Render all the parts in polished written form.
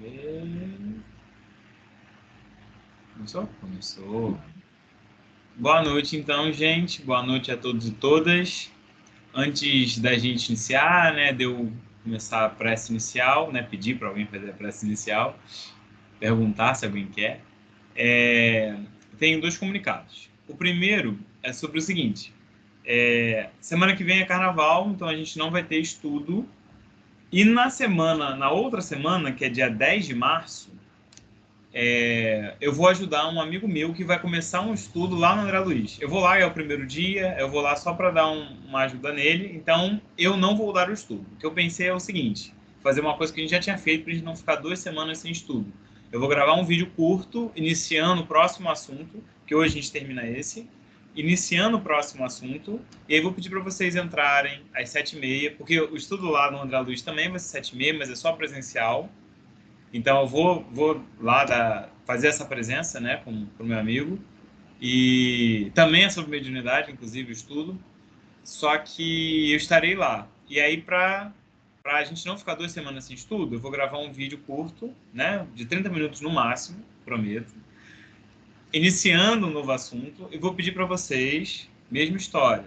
ver. Começou? Começou. Boa noite, então, gente. Boa noite a todos e todas. Antes da gente iniciar, né, de eu começar a prece inicial, né, pedir para alguém fazer a prece inicial, perguntar se alguém quer, tenho dois comunicados. O primeiro é sobre o seguinte: semana que vem é carnaval, então a gente não vai ter estudo. E na outra semana, que é dia 10 de março, eu vou ajudar um amigo meu que vai começar um estudo lá no André Luiz. Eu vou lá, é o primeiro dia, eu vou lá só para dar uma ajuda nele, então eu não vou dar o estudo. O que eu pensei é o seguinte: fazer uma coisa que a gente já tinha feito para a gente não ficar 2 semanas sem estudo. Eu vou gravar um vídeo curto, iniciando o próximo assunto, que hoje a gente termina esse, iniciando o próximo assunto, e aí vou pedir para vocês entrarem às 7h30, porque o estudo lá no André Luiz também vai ser 7h30, mas é só presencial. Então eu vou lá fazer essa presença, né, com o meu amigo. E também é sobre mediunidade, inclusive o estudo. Só que eu estarei lá. E aí, para a gente não ficar 2 semanas sem estudo, eu vou gravar um vídeo curto, né, de 30 minutos no máximo, prometo, iniciando um novo assunto. E vou pedir para vocês, mesma história,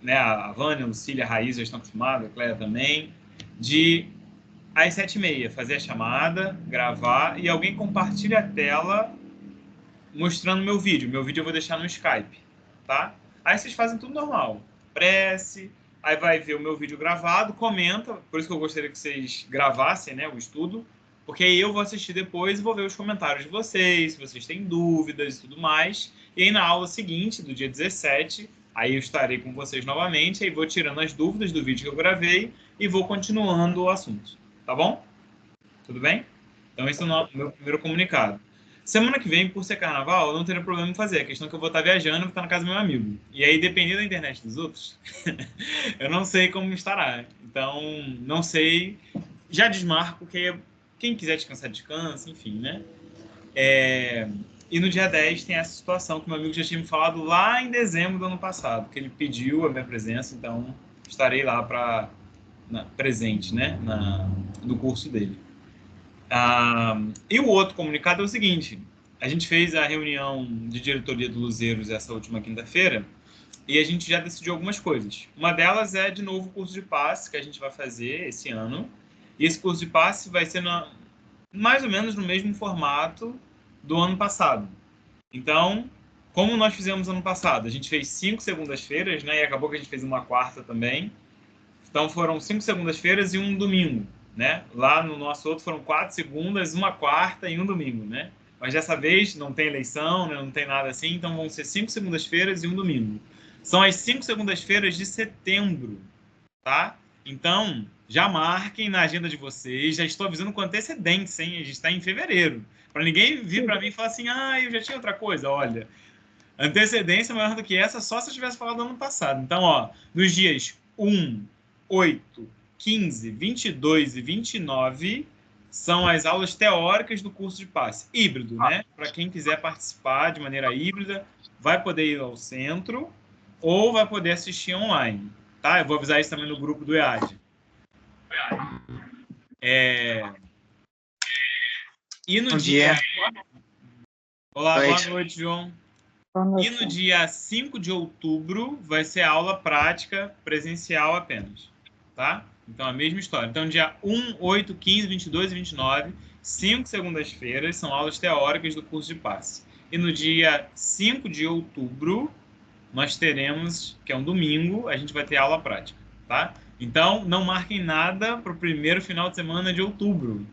né, a Vânia, a Lucília, a Raíssa já estão acostumadas, a Cléia também, de às 7h30, fazer a chamada, gravar e alguém compartilha a tela mostrando meu vídeo. Meu vídeo eu vou deixar no Skype, tá? Aí vocês fazem tudo normal. Prece, aí vai ver o meu vídeo gravado, comenta, por isso que eu gostaria que vocês gravassem, né, o estudo, porque aí eu vou assistir depois e vou ver os comentários de vocês, se vocês têm dúvidas e tudo mais. E aí na aula seguinte, do dia 17, aí eu estarei com vocês novamente, aí vou tirando as dúvidas do vídeo que eu gravei e vou continuando o assunto. Tá bom? Tudo bem? Então, esse é o meu primeiro comunicado. Semana que vem, por ser carnaval, eu não teria problema em fazer. A questão é que eu vou estar viajando e vou estar na casa do meu amigo. E aí, dependendo da internet dos outros, eu não sei como estará. Então, não sei. Já desmarco, que quem quiser descansar, descansa, enfim, né? E no dia 10 tem essa situação que meu amigo já tinha me falado lá em dezembro do ano passado, que ele pediu a minha presença, então estarei lá presente, né? No curso dele. E o outro comunicado é o seguinte: a gente fez a reunião de diretoria do Luzeiros essa última quinta-feira e a gente já decidiu algumas coisas. Uma delas é, de novo, o curso de passe que a gente vai fazer esse ano. E esse curso de passe vai ser mais ou menos no mesmo formato do ano passado. Então, como nós fizemos ano passado, a gente fez 5 segundas-feiras, né? E acabou que a gente fez uma quarta também. Então foram 5 segundas-feiras e um domingo, né? Lá no nosso outro foram 4 segundas, uma quarta e um domingo, né? Mas dessa vez não tem eleição, né? Não tem nada assim, então vão ser 5 segundas-feiras e um domingo. São as 5 segundas-feiras de setembro, tá? Então, já marquem na agenda de vocês, já estou avisando com antecedência, hein? A gente está em fevereiro. Para ninguém vir para mim e falar assim, eu já tinha outra coisa. Olha, antecedência maior do que essa, só se eu tivesse falado ano passado. Então, ó, nos dias 1, 8, 15, 22 e 29 são as aulas teóricas do curso de passe. Híbrido, né? Para quem quiser participar de maneira híbrida, vai poder ir ao centro ou vai poder assistir online, tá? Eu vou avisar isso também no grupo do EAD. E no Bom dia... dia. Olá, Noite. boa noite, João. Boa E noite. no dia 5 de outubro vai ser aula prática presencial apenas, tá? Então, a mesma história. Então, dia 1, 8, 15, 22 e 29, 5 segundas-feiras, são aulas teóricas do curso de passe. E no dia 5 de outubro, nós teremos, que é um domingo, a gente vai ter aula prática, tá? Então, não marquem nada para o primeiro final de semana de outubro,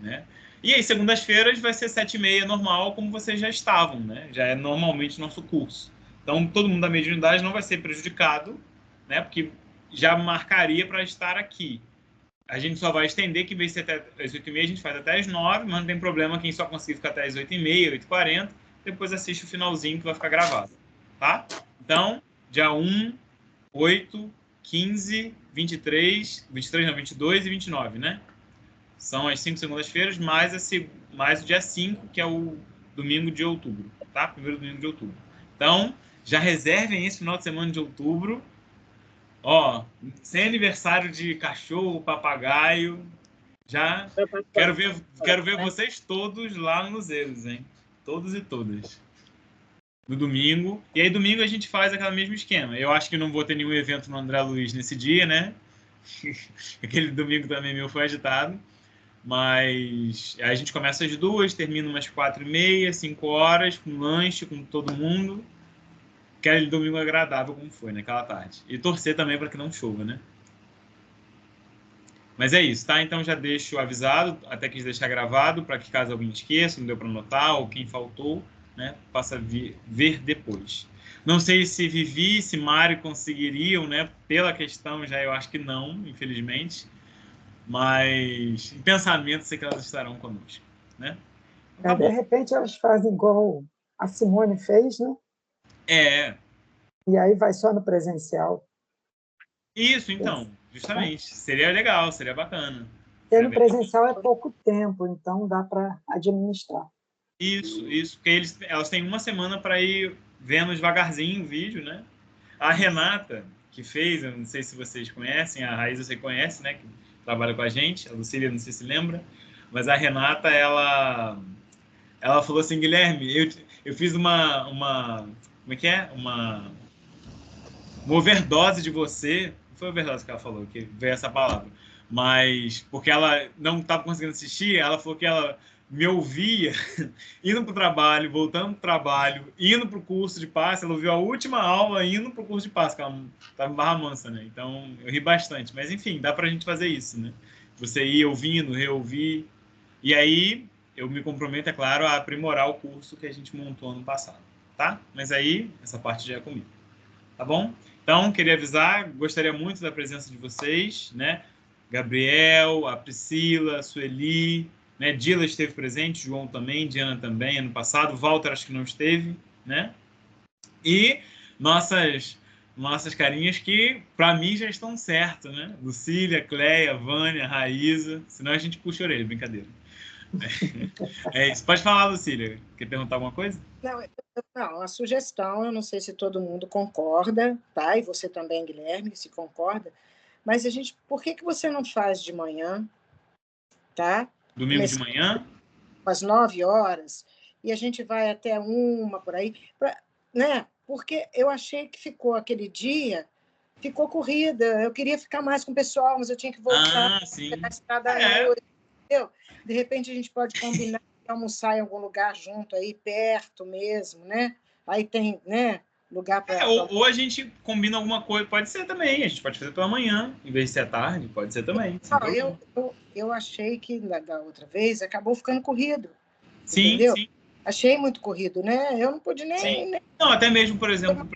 né? E aí, segundas-feiras vai ser 7h30 normal, como vocês já estavam, né? Já é normalmente nosso curso. Então, todo mundo da mediunidade não vai ser prejudicado, né? Porque já marcaria para estar aqui. A gente só vai estender que em vez de ser até as 8h30, a gente faz até as 9h, mas não tem problema quem só conseguir ficar até as 8h30, 8h40, depois assiste o finalzinho que vai ficar gravado, tá? Então, dia 1, 8, 15, 23 não, 22 e 29, né? São as 5 segundas-feiras, mais o dia 5, que é o domingo de outubro, tá? Primeiro domingo de outubro. Então, já reservem esse final de semana de outubro. Ó, sem aniversário de cachorro, papagaio, Já quero ver vocês todos lá nos Elos, hein? Todos e todas. No domingo. E aí, domingo, a gente faz aquele mesmo esquema. Eu acho que não vou ter nenhum evento no André Luiz nesse dia, né? Aquele domingo também meu foi agitado. Mas a gente começa às 2, termina umas 4h30, 5 horas, com lanche, com todo mundo. Aquele domingo agradável como foi naquela tarde. E torcer também para que não chova, né? Mas é isso, tá? Então já deixo avisado, até quis deixar gravado, para que caso alguém esqueça, não deu para anotar, ou quem faltou, né, possa ver depois. Não sei se Vivi, se Mário conseguiriam, né? Pela questão, já eu acho que não, infelizmente. Mas em pensamento, sei que elas estarão conosco, né? Tá De bom. repente, elas fazem igual a Simone fez, né? É, E aí vai só no presencial. isso então, justamente. Seria legal, seria bacana. Porque Seria no bem... presencial é pouco tempo, então dá para administrar. Isso, porque elas têm uma semana para ir vendo devagarzinho o vídeo, né? A Renata, que fez, eu não sei se vocês conhecem, a Raíssa você conhece, né? Que trabalha com a gente, a Lucília, não sei se lembra, mas a Renata, ela falou assim, Guilherme, eu fiz como é que é? Uma overdose de você, não foi overdose que ela falou, que veio essa palavra, mas porque ela não estava conseguindo assistir, ela falou que ela me ouvia indo para o trabalho, voltando para o trabalho, indo para o curso de passe, ela ouviu a última aula indo para o curso de passe, que ela estava em Barra Mansa, né? Então eu ri bastante, mas enfim, dá para a gente fazer isso, né? Você ir ouvindo, reouvir, e aí eu me comprometo, é claro, a aprimorar o curso que a gente montou ano passado, tá? Mas aí, essa parte já é comigo, tá bom? Então, queria avisar, gostaria muito da presença de vocês, né? Gabriel, a Priscila, a Sueli, né? Dila esteve presente, João também, Diana também, ano passado, Walter acho que não esteve, né? E nossas carinhas que, para mim, já estão certas, né? Lucília, Cleia, Vânia, Raíza, senão a gente puxa a orelha, brincadeira. É isso. Pode falar, Lucília. Quer perguntar alguma coisa? Não, a sugestão, eu não sei se todo mundo concorda, tá? E você também, Guilherme, se concorda. Mas por que você não faz de manhã, tá? Domingo de manhã? Às 9 horas, e a gente vai até 1 por aí, né? Porque eu achei que aquele dia, ficou corrida. Eu queria ficar mais com o pessoal, mas eu tinha que voltar Sim. estrada à noite, entendeu? De repente a gente pode combinar de almoçar em algum lugar junto aí, perto mesmo, né? Aí tem, né, lugar para... Ou a gente combina alguma coisa, pode ser também, a gente pode fazer pela manhã, em vez de ser à tarde, pode ser também. Eu achei que da outra vez acabou ficando corrido, sim, entendeu? Sim. Achei muito corrido, né? Eu não pude nem... Não, até mesmo, por exemplo,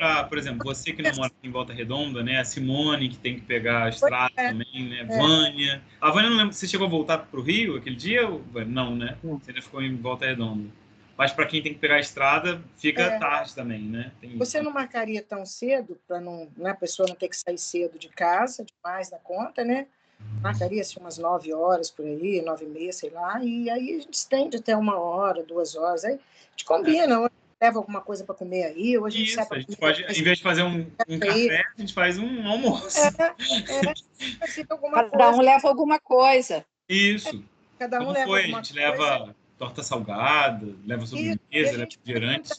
você que não mora em Volta Redonda, né? A Simone, que tem que pegar a estrada também, né? Vânia. A Vânia, não lembro, você chegou a voltar para o Rio aquele dia? Não, né? Você ainda ficou em Volta Redonda. Mas para quem tem que pegar a estrada, fica tarde também, né? Você não marcaria tão cedo, para a pessoa não ter que sair cedo de casa, demais da conta, né? Marcaria assim, umas 9 horas por aí, 9h30, sei lá, e aí a gente estende até 1 hora, 2 horas. Aí a gente combina, ou leva alguma coisa para comer aí, ou a gente sai para a gente pode, em vez de fazer um café, a gente faz um almoço. Assim, Cada um leva alguma coisa. Isso. Cada um leva alguma coisa. A gente leva torta salgada, leva sobremesa, leva refrigerante.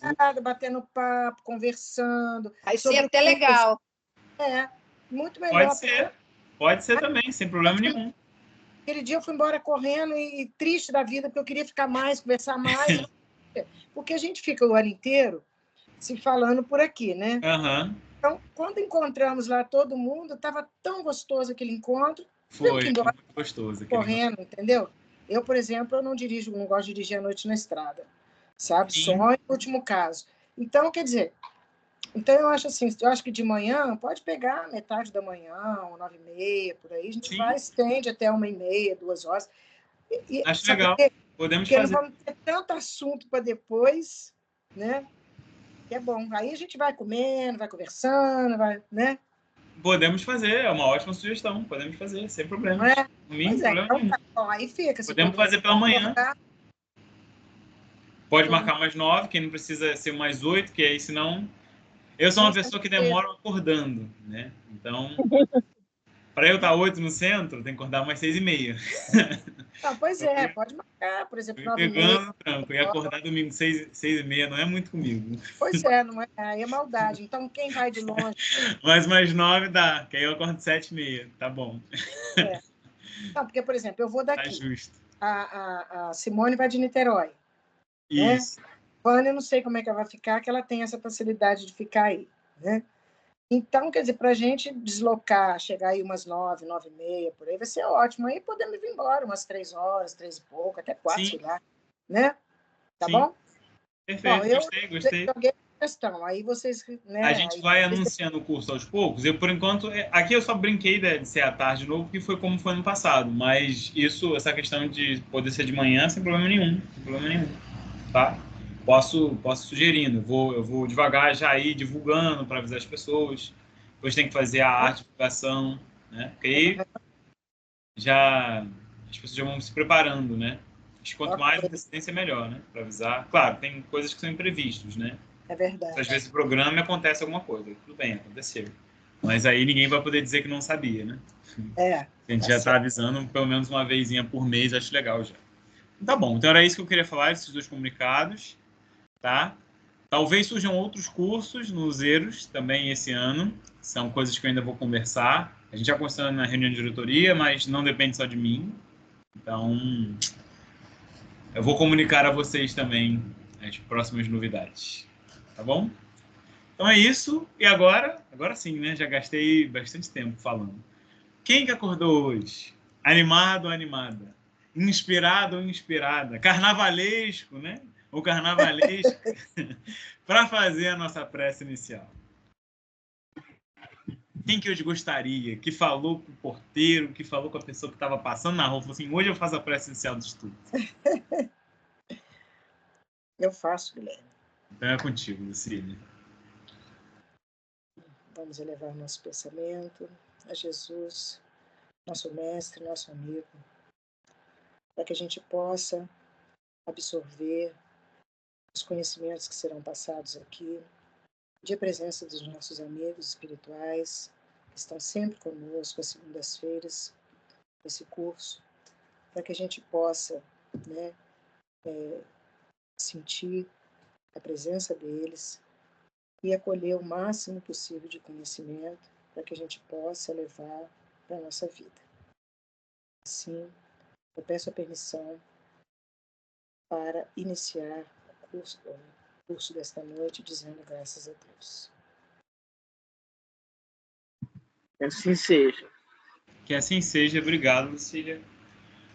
Batendo papo, conversando. Vai ser até legal. Muito melhor. Pode ser também, sem problema nenhum. Aquele dia eu fui embora correndo e triste da vida, porque eu queria ficar mais, conversar mais. Porque a gente fica o ano inteiro se falando por aqui, né? Uhum. Então, quando encontramos lá todo mundo, estava tão gostoso aquele encontro. Foi muito gostoso. Correndo, entendeu? Eu, por exemplo, eu não gosto de dirigir à noite na estrada, sabe? Só em último caso. Então, quer dizer, eu acho assim, que de manhã pode pegar metade da manhã, 9h30, por aí, a gente vai, estende até 1h30, 2 horas. Acho legal. Podemos fazer. Porque não vamos ter tanto assunto para depois, né? Que é bom. Aí a gente vai comendo, vai conversando, né? Podemos fazer, é uma ótima sugestão. Podemos fazer, sem problema. Não é? Então, tá bom, aí fica. Podemos fazer pela manhã. Pode marcar mais 9, quem não precisa ser mais 8, que aí senão... Eu sou uma pessoa que demora acordando, né? Então, Para eu estar 8 no centro, tem que acordar umas 6h30. Não, pois é, pode marcar, por exemplo, 9h30. Pegando tranco. E acordar domingo 6h30 não é muito comigo. Pois é, não é? Aí é maldade. Então, quem vai de longe... Mas mais 9 dá, que aí eu acordo 7h30. Tá bom. É. Não, porque, por exemplo, eu vou daqui. Tá justo. A Simone vai de Niterói. Isso. Né? Vânia, eu não sei como é que ela vai ficar, que ela tem essa facilidade de ficar aí. Né? Então, quer dizer, para a gente deslocar, chegar aí umas 9, 9h30, por aí, vai ser ótimo. Aí podemos ir embora umas 3 horas, 3 e pouco, até 4, sei lá. Né? Tá Sim. bom? Perfeito, Bom, gostei. Joguei a questão. Aí vocês... Né, a gente vai anunciando o curso aos poucos. Eu, por enquanto, aqui eu só brinquei de ser à tarde de novo, porque foi como foi no passado. Mas essa questão de poder ser de manhã, sem problema nenhum. Sem problema nenhum. Tá? Posso sugerindo. Eu vou devagar já ir divulgando para avisar as pessoas. Depois tem que fazer a arte de divulgação, né? Porque aí as pessoas já vão se preparando, né? Acho que quanto mais antecedência, melhor, né? Para avisar. Claro, tem coisas que são imprevistos, né? É verdade. Às vezes o programa e acontece alguma coisa. Tudo bem, aconteceu. Mas aí ninguém vai poder dizer que não sabia, né? A gente já está avisando pelo menos uma vezinha por mês, acho legal já. Tá bom, então era isso que eu queria falar, esses 2 comunicados, tá? Talvez surjam outros cursos no Zeros também esse ano. São coisas que eu ainda vou conversar. A gente já conversou na reunião de diretoria, mas não depende só de mim. Então, eu vou comunicar a vocês também as próximas novidades. Tá bom? Então é isso. E agora sim, né? Já gastei bastante tempo falando. Quem que acordou hoje? Animado ou animada? Inspirado ou inspirada? Carnavalesco, né? Ou carnavalesco para fazer a nossa prece inicial. Quem que hoje gostaria? Que falou com o porteiro, que falou com a pessoa que estava passando na rua, falou assim, hoje eu faço a prece inicial do estudo. Eu faço, Guilherme. Então é contigo, Lucília. Vamos elevar nosso pensamento a Jesus, nosso mestre, nosso amigo, para que a gente possa absorver os conhecimentos que serão passados aqui, de presença dos nossos amigos espirituais, que estão sempre conosco às segundas-feiras, nesse curso, para que a gente possa, né, sentir a presença deles e acolher o máximo possível de conhecimento para que a gente possa levar para a nossa vida. Assim, eu peço a permissão para iniciar o curso desta noite, dizendo graças a Deus. Que assim seja. Que assim seja. Obrigado, Lucília.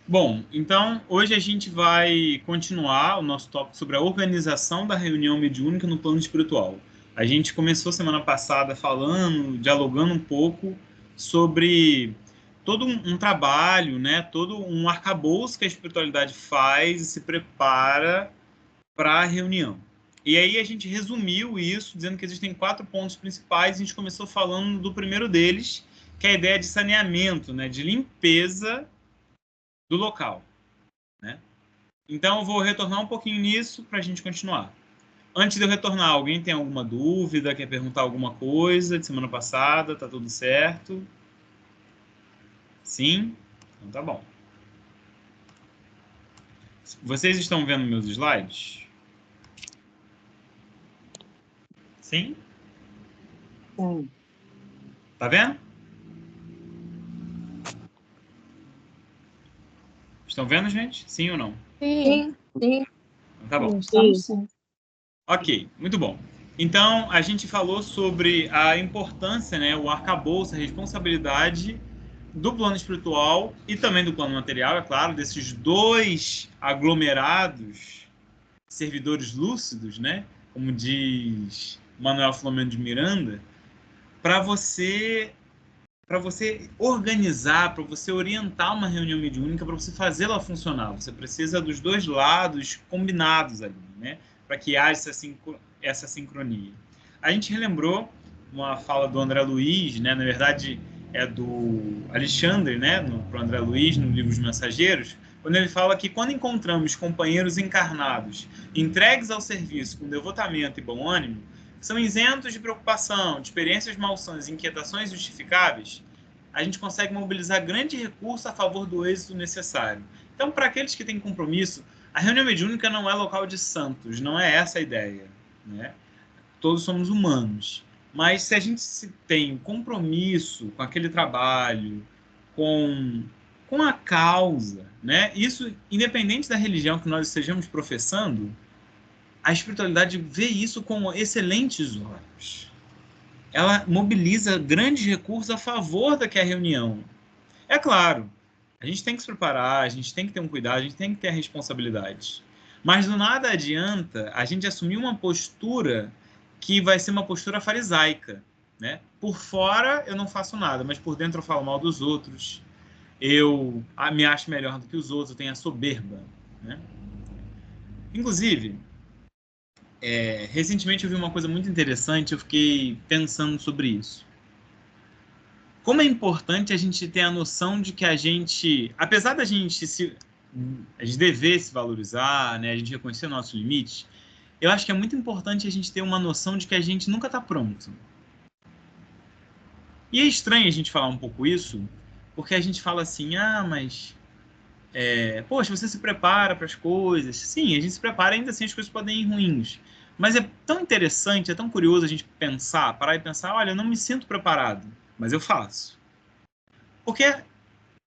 Bom, então, hoje a gente vai continuar o nosso tópico sobre a organização da reunião mediúnica no plano espiritual. A gente começou semana passada dialogando um pouco sobre todo um trabalho, né, todo um arcabouço que a espiritualidade faz e se prepara para a reunião. E aí a gente resumiu isso, dizendo que existem 4 pontos principais, e a gente começou falando do primeiro deles, que é a ideia de saneamento, né, de limpeza do local. Né? Então, eu vou retornar um pouquinho nisso para a gente continuar. Antes de eu retornar, alguém tem alguma dúvida, quer perguntar alguma coisa de semana passada? Tá tudo certo? Sim? Então tá bom. Vocês estão vendo meus slides? Sim? Sim. Tá vendo? Estão vendo, gente? Sim ou não? Sim. Então, tá bom. Sim. Ok, muito bom. Então, a gente falou sobre a importância, né, o arcabouço, a responsabilidade do plano espiritual e também do plano material, é claro, desses 2 aglomerados servidores lúcidos, né, como diz Manuel Filomeno de Miranda, para você organizar, para você orientar uma reunião mediúnica, para você fazê-la funcionar. Você precisa dos 2 lados combinados ali, né, para que haja essa sincronia. A gente relembrou uma fala do André Luiz, né, na verdade é do Alexandre, né, para o André Luiz, no livro Os Mensageiros, quando ele fala que quando encontramos companheiros encarnados entregues ao serviço com devotamento e bom ânimo, são isentos de preocupação, de experiências malsãs e inquietações justificáveis, a gente consegue mobilizar grande recurso a favor do êxito necessário. Então, para aqueles que têm compromisso, a reunião mediúnica não é local de santos, não é essa a ideia, né? Todos somos humanos. Mas se a gente tem compromisso com aquele trabalho, com a causa, né? Isso, independente da religião que nós estejamos professando, a espiritualidade vê isso com excelentes olhos. Ela mobiliza grandes recursos a favor daquela reunião. É claro, a gente tem que se preparar, a gente tem que ter um cuidado, a gente tem que ter a responsabilidade. Mas do nada adianta a gente assumir uma postura que vai ser uma postura farisaica, né? Por fora eu não faço nada, mas por dentro eu falo mal dos outros. Eu me acho melhor do que os outros, eu tenho a soberba, né? Inclusive, recentemente eu vi uma coisa muito interessante, eu fiquei pensando sobre isso. Como é importante a gente ter a noção de que a gente, apesar da gente a gente dever se valorizar, né, a gente reconhecer o nosso limite, eu acho que é muito importante a gente ter uma noção de que a gente nunca está pronto. E é estranho a gente falar um pouco isso, porque a gente fala assim, mas poxa, você se prepara para as coisas. Sim, a gente se prepara, ainda assim as coisas podem ir ruins. Mas é tão interessante, é tão curioso a gente parar e pensar, olha, eu não me sinto preparado, mas eu faço. Porque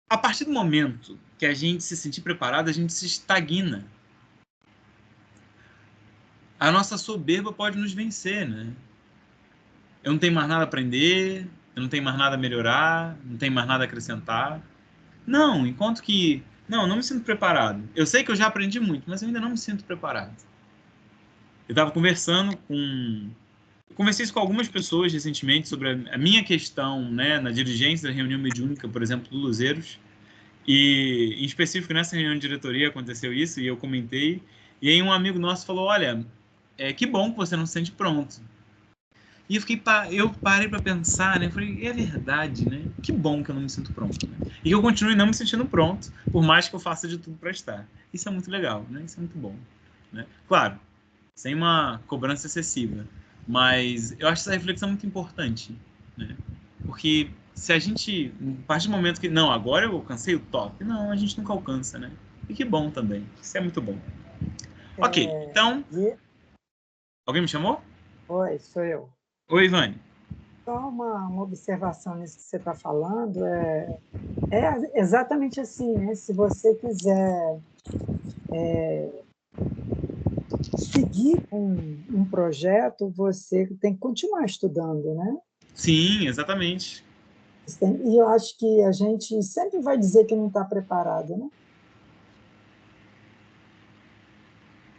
a partir do momento que a gente se sentir preparado, a gente se estagna. A nossa soberba pode nos vencer, né? Eu não tenho mais nada a aprender, eu não tenho mais nada a melhorar, não tenho mais nada a acrescentar. Não, enquanto que... não me sinto preparado. Eu sei que eu já aprendi muito, mas eu ainda não me sinto preparado. Eu estava conversando com... Eu conversei isso com algumas pessoas recentemente sobre a minha questão, né, na dirigência da reunião mediúnica, por exemplo, do Luzeiros. E, em específico, nessa reunião de diretoria aconteceu isso, e eu comentei. E aí um amigo nosso falou, olha, que bom que você não se sente pronto. E eu parei para pensar, né? Eu falei, é verdade, né? Que bom que eu não me sinto pronto. Né? E que eu continue não me sentindo pronto, por mais que eu faça de tudo para estar. Isso é muito legal, né? Isso é muito bom. Né? Claro, sem uma cobrança excessiva. Mas eu acho essa reflexão muito importante. Né? Porque se a gente, a partir do momento que, não, agora eu alcancei o top, não, a gente nunca alcança, né? E que bom também. Isso é muito bom. Ok, então... Alguém me chamou? Oi, sou eu. Oi, Ivane. Só uma observação nisso que você está falando. É exatamente assim, né? Se você quiser seguir com um projeto, você tem que continuar estudando, né? Sim, exatamente. E eu acho que a gente sempre vai dizer que não está preparado, né?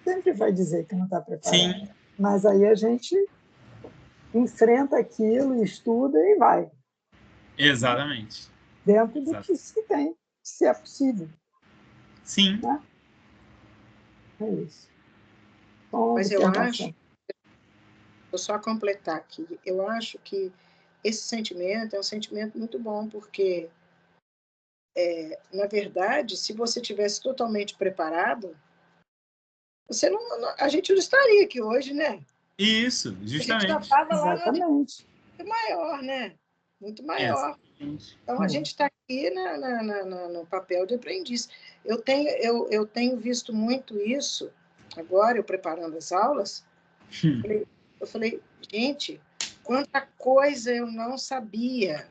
Sempre vai dizer que não está preparado. Sim. Mas aí a gente enfrenta aquilo, estuda e vai. Exatamente. Dentro do que se tem, se é possível. Sim. Né? É isso. Bom, mas eu acho, vou só completar aqui, eu acho que esse sentimento é um sentimento muito bom, porque, na verdade, se você tivesse totalmente preparado, a gente não estaria aqui hoje, né? Isso, justamente. A gente já estava lá exatamente. Muito maior, né? Muito maior. Exatamente. Então, a gente está aqui no papel de aprendiz. Eu tenho visto muito isso, agora, eu preparando as aulas, eu falei, gente, quanta coisa eu não sabia.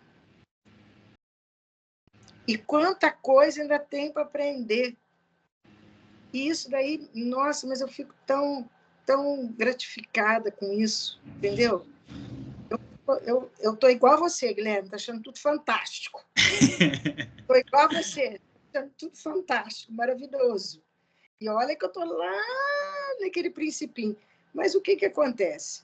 E quanta coisa ainda tem para aprender. E isso daí, nossa, mas eu fico tão gratificada com isso, entendeu? Eu tô igual a você, Guilherme, tá achando tudo fantástico. Tô igual a você, tá achando tudo fantástico, maravilhoso. E olha que eu tô lá naquele principinho. Mas o que acontece?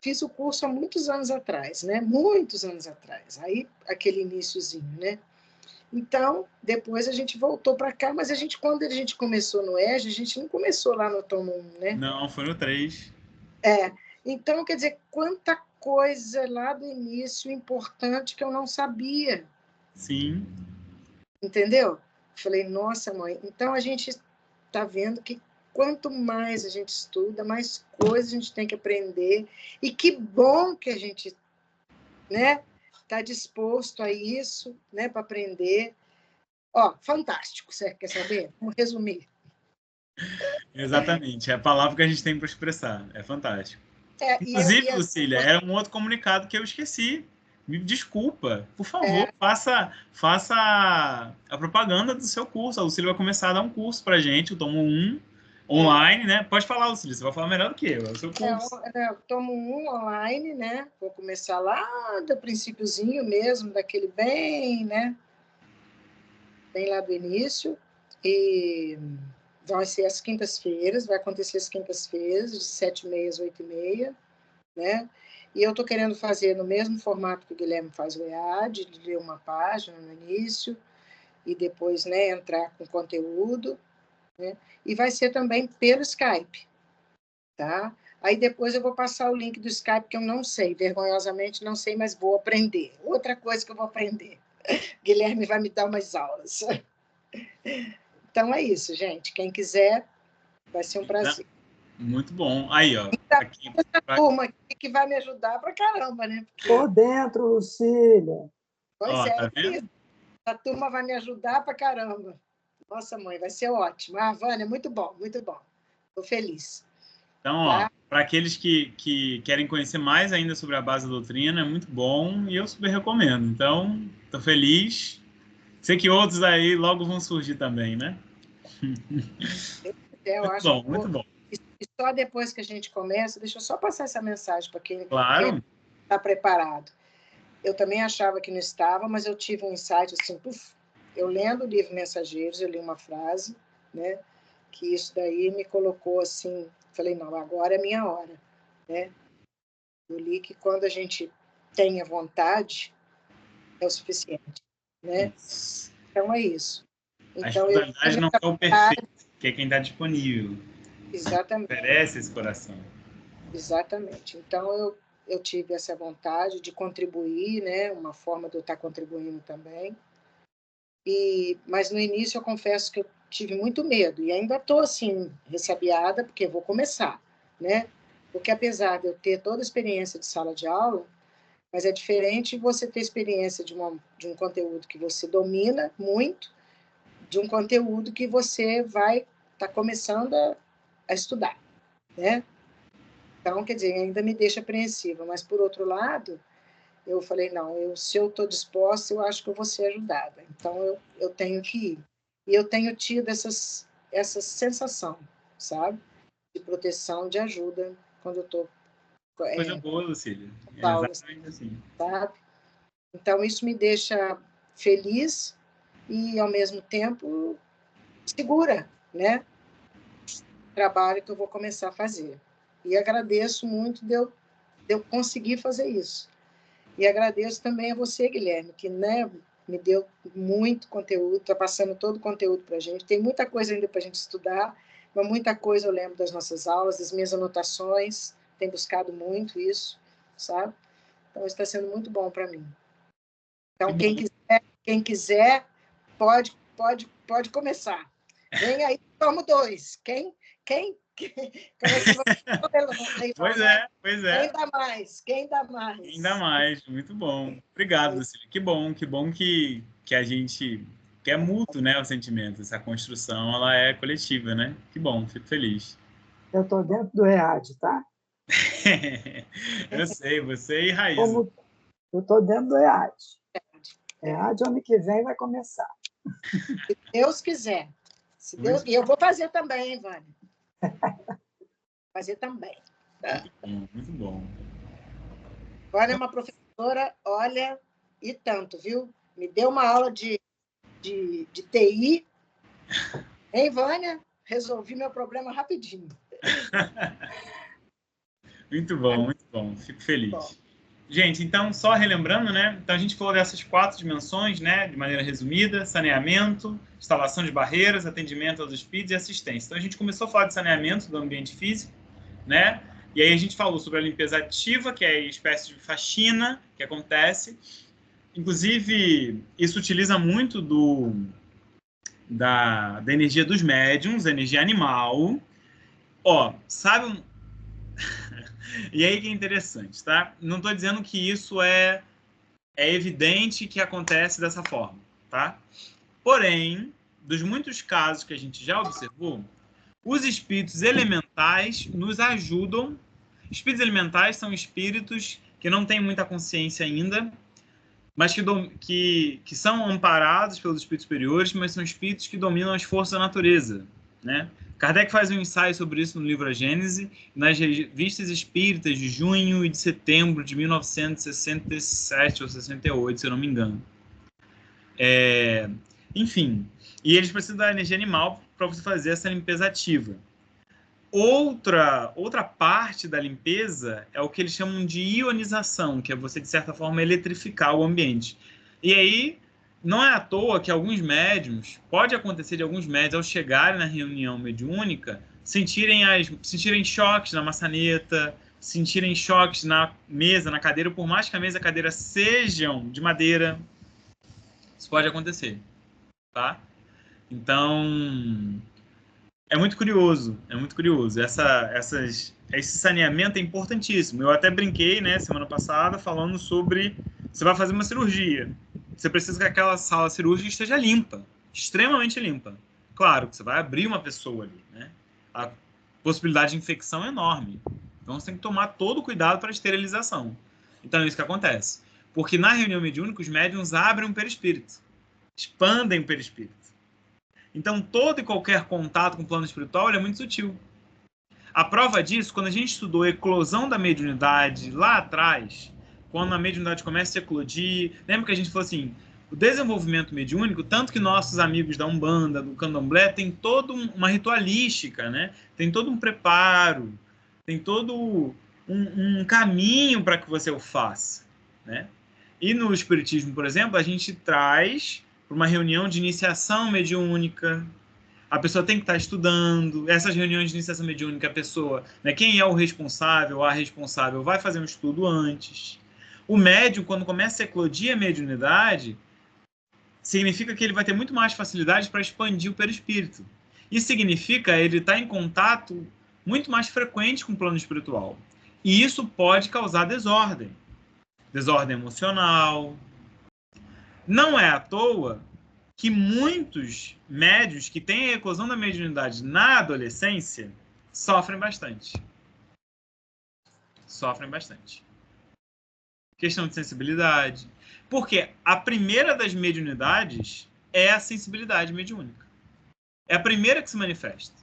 Fiz o curso há muitos anos atrás, né? Muitos anos atrás. Aí, aquele iniciozinho, né? Então, depois a gente voltou para cá, mas quando a gente começou no EJA, a gente não começou lá no Tomo 1, né? Não, foi no 3. Então, quer dizer, quanta coisa lá do início importante que eu não sabia. Sim. Entendeu? Falei, nossa, mãe, então a gente está vendo que quanto mais a gente estuda, mais coisas a gente tem que aprender. E que bom que a gente, né, tá disposto a isso, né, para aprender. Ó, fantástico, você quer saber? Vamos resumir. Exatamente, é a palavra que a gente tem para expressar. É fantástico. Inclusive, Assim, Lucília, era um outro comunicado que eu esqueci. Me desculpa. Por favor, é, faça a propaganda do seu curso. A Lucília vai começar a dar um curso para a gente, o Tomo 1, online, né? Pode falar, Lucília, você vai falar melhor do que eu. É o seu curso. eu tomo um online, né? Vou começar lá do princípiozinho mesmo, daquele bem, né? Bem lá do início. E vai ser às quintas-feiras, vai acontecer às quintas-feiras, de 7h30 às 8h30, né? E eu estou querendo fazer no mesmo formato que o Guilherme faz o EAD, de ler uma página no início e depois, né, entrar com conteúdo, né? E vai ser também pelo Skype, tá? Aí depois eu vou passar o link do Skype, que eu não sei, vergonhosamente não sei, mas vou aprender. Outra coisa que eu vou aprender. Guilherme vai me dar umas aulas. Então é isso, gente. Quem quiser, vai ser um prazer. Muito bom. Aí, ó. Aqui, essa turma aqui que vai me ajudar pra caramba, né? Por dentro, Lucília. Pois Ó, é, tá vendo? a turma vai me ajudar pra caramba. Nossa, mãe, vai ser ótimo. Ah, Vânia, muito bom, muito bom. Estou feliz. Então, ó, para aqueles que querem conhecer mais ainda sobre a base da doutrina, é muito bom e eu super recomendo. Então, estou feliz. Sei que outros aí logo vão surgir também, né? Eu muito acho bom, que muito bom. E só depois que a gente começa, deixa eu só passar essa mensagem para quem está preparado. Eu também achava que não estava, mas eu tive um insight assim, eu lendo o livro Mensageiros, eu li uma frase, né, que isso daí me colocou assim, falei, não, agora é minha hora, né? Eu li que quando a gente tem a vontade, é o suficiente, né? Isso. Então é isso. A Então eu espiritualidade não é o perfeito, que é quem está disponível. Exatamente. Oferece esse coração. Exatamente. Então eu tive essa vontade de contribuir, né? Uma forma de eu estar contribuindo também. Mas no início eu confesso que eu tive muito medo e ainda estou assim ressabiada porque vou começar, né? Porque apesar de eu ter toda a experiência de sala de aula, mas é diferente você ter experiência de um conteúdo que você domina muito, de um conteúdo que você vai estar começando a estudar, né? Então, quer dizer, ainda me deixa apreensiva, mas por outro lado, eu falei, não, se eu estou disposta, eu acho que eu vou ser ajudada. Então, eu tenho que ir. E eu tenho tido essa sensação, sabe? De proteção, de ajuda, quando eu estou Coisa boa, Lucília. É aulas, exatamente assim. sabe? Então, isso me deixa feliz e, ao mesmo tempo, segura, né? O trabalho que eu vou começar a fazer. E agradeço muito de eu conseguir fazer isso. E agradeço também a você, Guilherme, que, né, me deu muito conteúdo, está passando todo o conteúdo para a gente. Tem muita coisa ainda para a gente estudar, mas muita coisa eu lembro das nossas aulas, das minhas anotações, tenho buscado muito isso, sabe? Então, está sendo muito bom para mim. Então, quem quiser pode começar. Vem aí, tomo 2. Quem Pois é. Quem dá mais? Ainda mais, muito bom. Obrigado, Lucília. Que bom que a gente que é mútuo, né, o sentimento. Essa construção, ela é coletiva, né? Que bom, fico feliz. Eu estou dentro do EAD, tá? Eu sei, você e Raíza. Eu estou dentro do EAD. EAD, ano que vem, vai começar. Se Deus quiser. E eu vou fazer também, hein, Vânia? Fazer também. Muito bom, muito bom. Vânia é uma professora, olha, e tanto, viu? Me deu uma aula de TI. Hein, Vânia? Resolvi meu problema rapidinho. Muito bom. Fico feliz. Bom. Gente, então, só relembrando, né? Então, a gente falou dessas 4 dimensões, né? De maneira resumida: saneamento, instalação de barreiras, atendimento aos espíritos e assistência. Então, a gente começou a falar de saneamento do ambiente físico, né? E aí a gente falou sobre a limpeza ativa, que é a espécie de faxina que acontece. Inclusive, isso utiliza muito da energia dos médiums, da energia animal. Ó, sabe... E aí que é interessante, tá? Não estou dizendo que isso é é evidente que acontece dessa forma, tá? Porém, dos muitos casos que a gente já observou, os espíritos elementais nos ajudam. Espíritos elementais são espíritos que não têm muita consciência ainda, mas que são amparados pelos espíritos superiores, mas são espíritos que dominam as forças da natureza, né? Kardec faz um ensaio sobre isso no livro A Gênese, nas revistas espíritas de junho e de setembro de 1967 ou 68, se eu não me engano. Enfim, e eles precisam da energia animal para você fazer essa limpeza ativa. Outra parte da limpeza é o que eles chamam de ionização, que é você, de certa forma, eletrificar o ambiente. E aí, não é à toa que alguns médiums, pode acontecer de alguns médiums, ao chegarem na reunião mediúnica, sentirem choques na maçaneta, sentirem choques na mesa, na cadeira, por mais que a mesa e a cadeira sejam de madeira. Isso pode acontecer, tá? Então, é muito curioso. Esse saneamento é importantíssimo. Eu até brinquei, né, semana passada, falando sobre você vai fazer uma cirurgia. Você precisa que aquela sala cirúrgica esteja limpa, extremamente limpa. Claro que você vai abrir uma pessoa ali, né? A possibilidade de infecção é enorme. Então, você tem que tomar todo o cuidado para a esterilização. Então, é isso que acontece. Porque na reunião mediúnica, os médiuns abrem um perispírito, expandem o perispírito. Então, todo e qualquer contato com o plano espiritual é muito sutil. A prova disso, quando a gente estudou a eclosão da mediunidade lá atrás, quando a mediunidade começa a eclodir, lembra que a gente falou assim, o desenvolvimento mediúnico, tanto que nossos amigos da Umbanda, do Candomblé, tem toda uma ritualística, né? Tem todo um preparo, tem todo um caminho para que você o faça, né? E no Espiritismo, por exemplo, a gente traz para uma reunião de iniciação mediúnica. A pessoa tem que estar estudando. Essas reuniões de iniciação mediúnica, a pessoa, né, quem é o responsável, a responsável, vai fazer um estudo antes. O médium, quando começa a eclodir a mediunidade, significa que ele vai ter muito mais facilidade para expandir o perispírito. Isso significa ele estar em contato muito mais frequente com o plano espiritual. E isso pode causar desordem. Desordem emocional. Não é à toa que muitos médios que têm a eclosão da mediunidade na adolescência sofrem bastante. Sofrem bastante. Questão de sensibilidade. Porque a primeira das mediunidades é a sensibilidade mediúnica. É a primeira que se manifesta.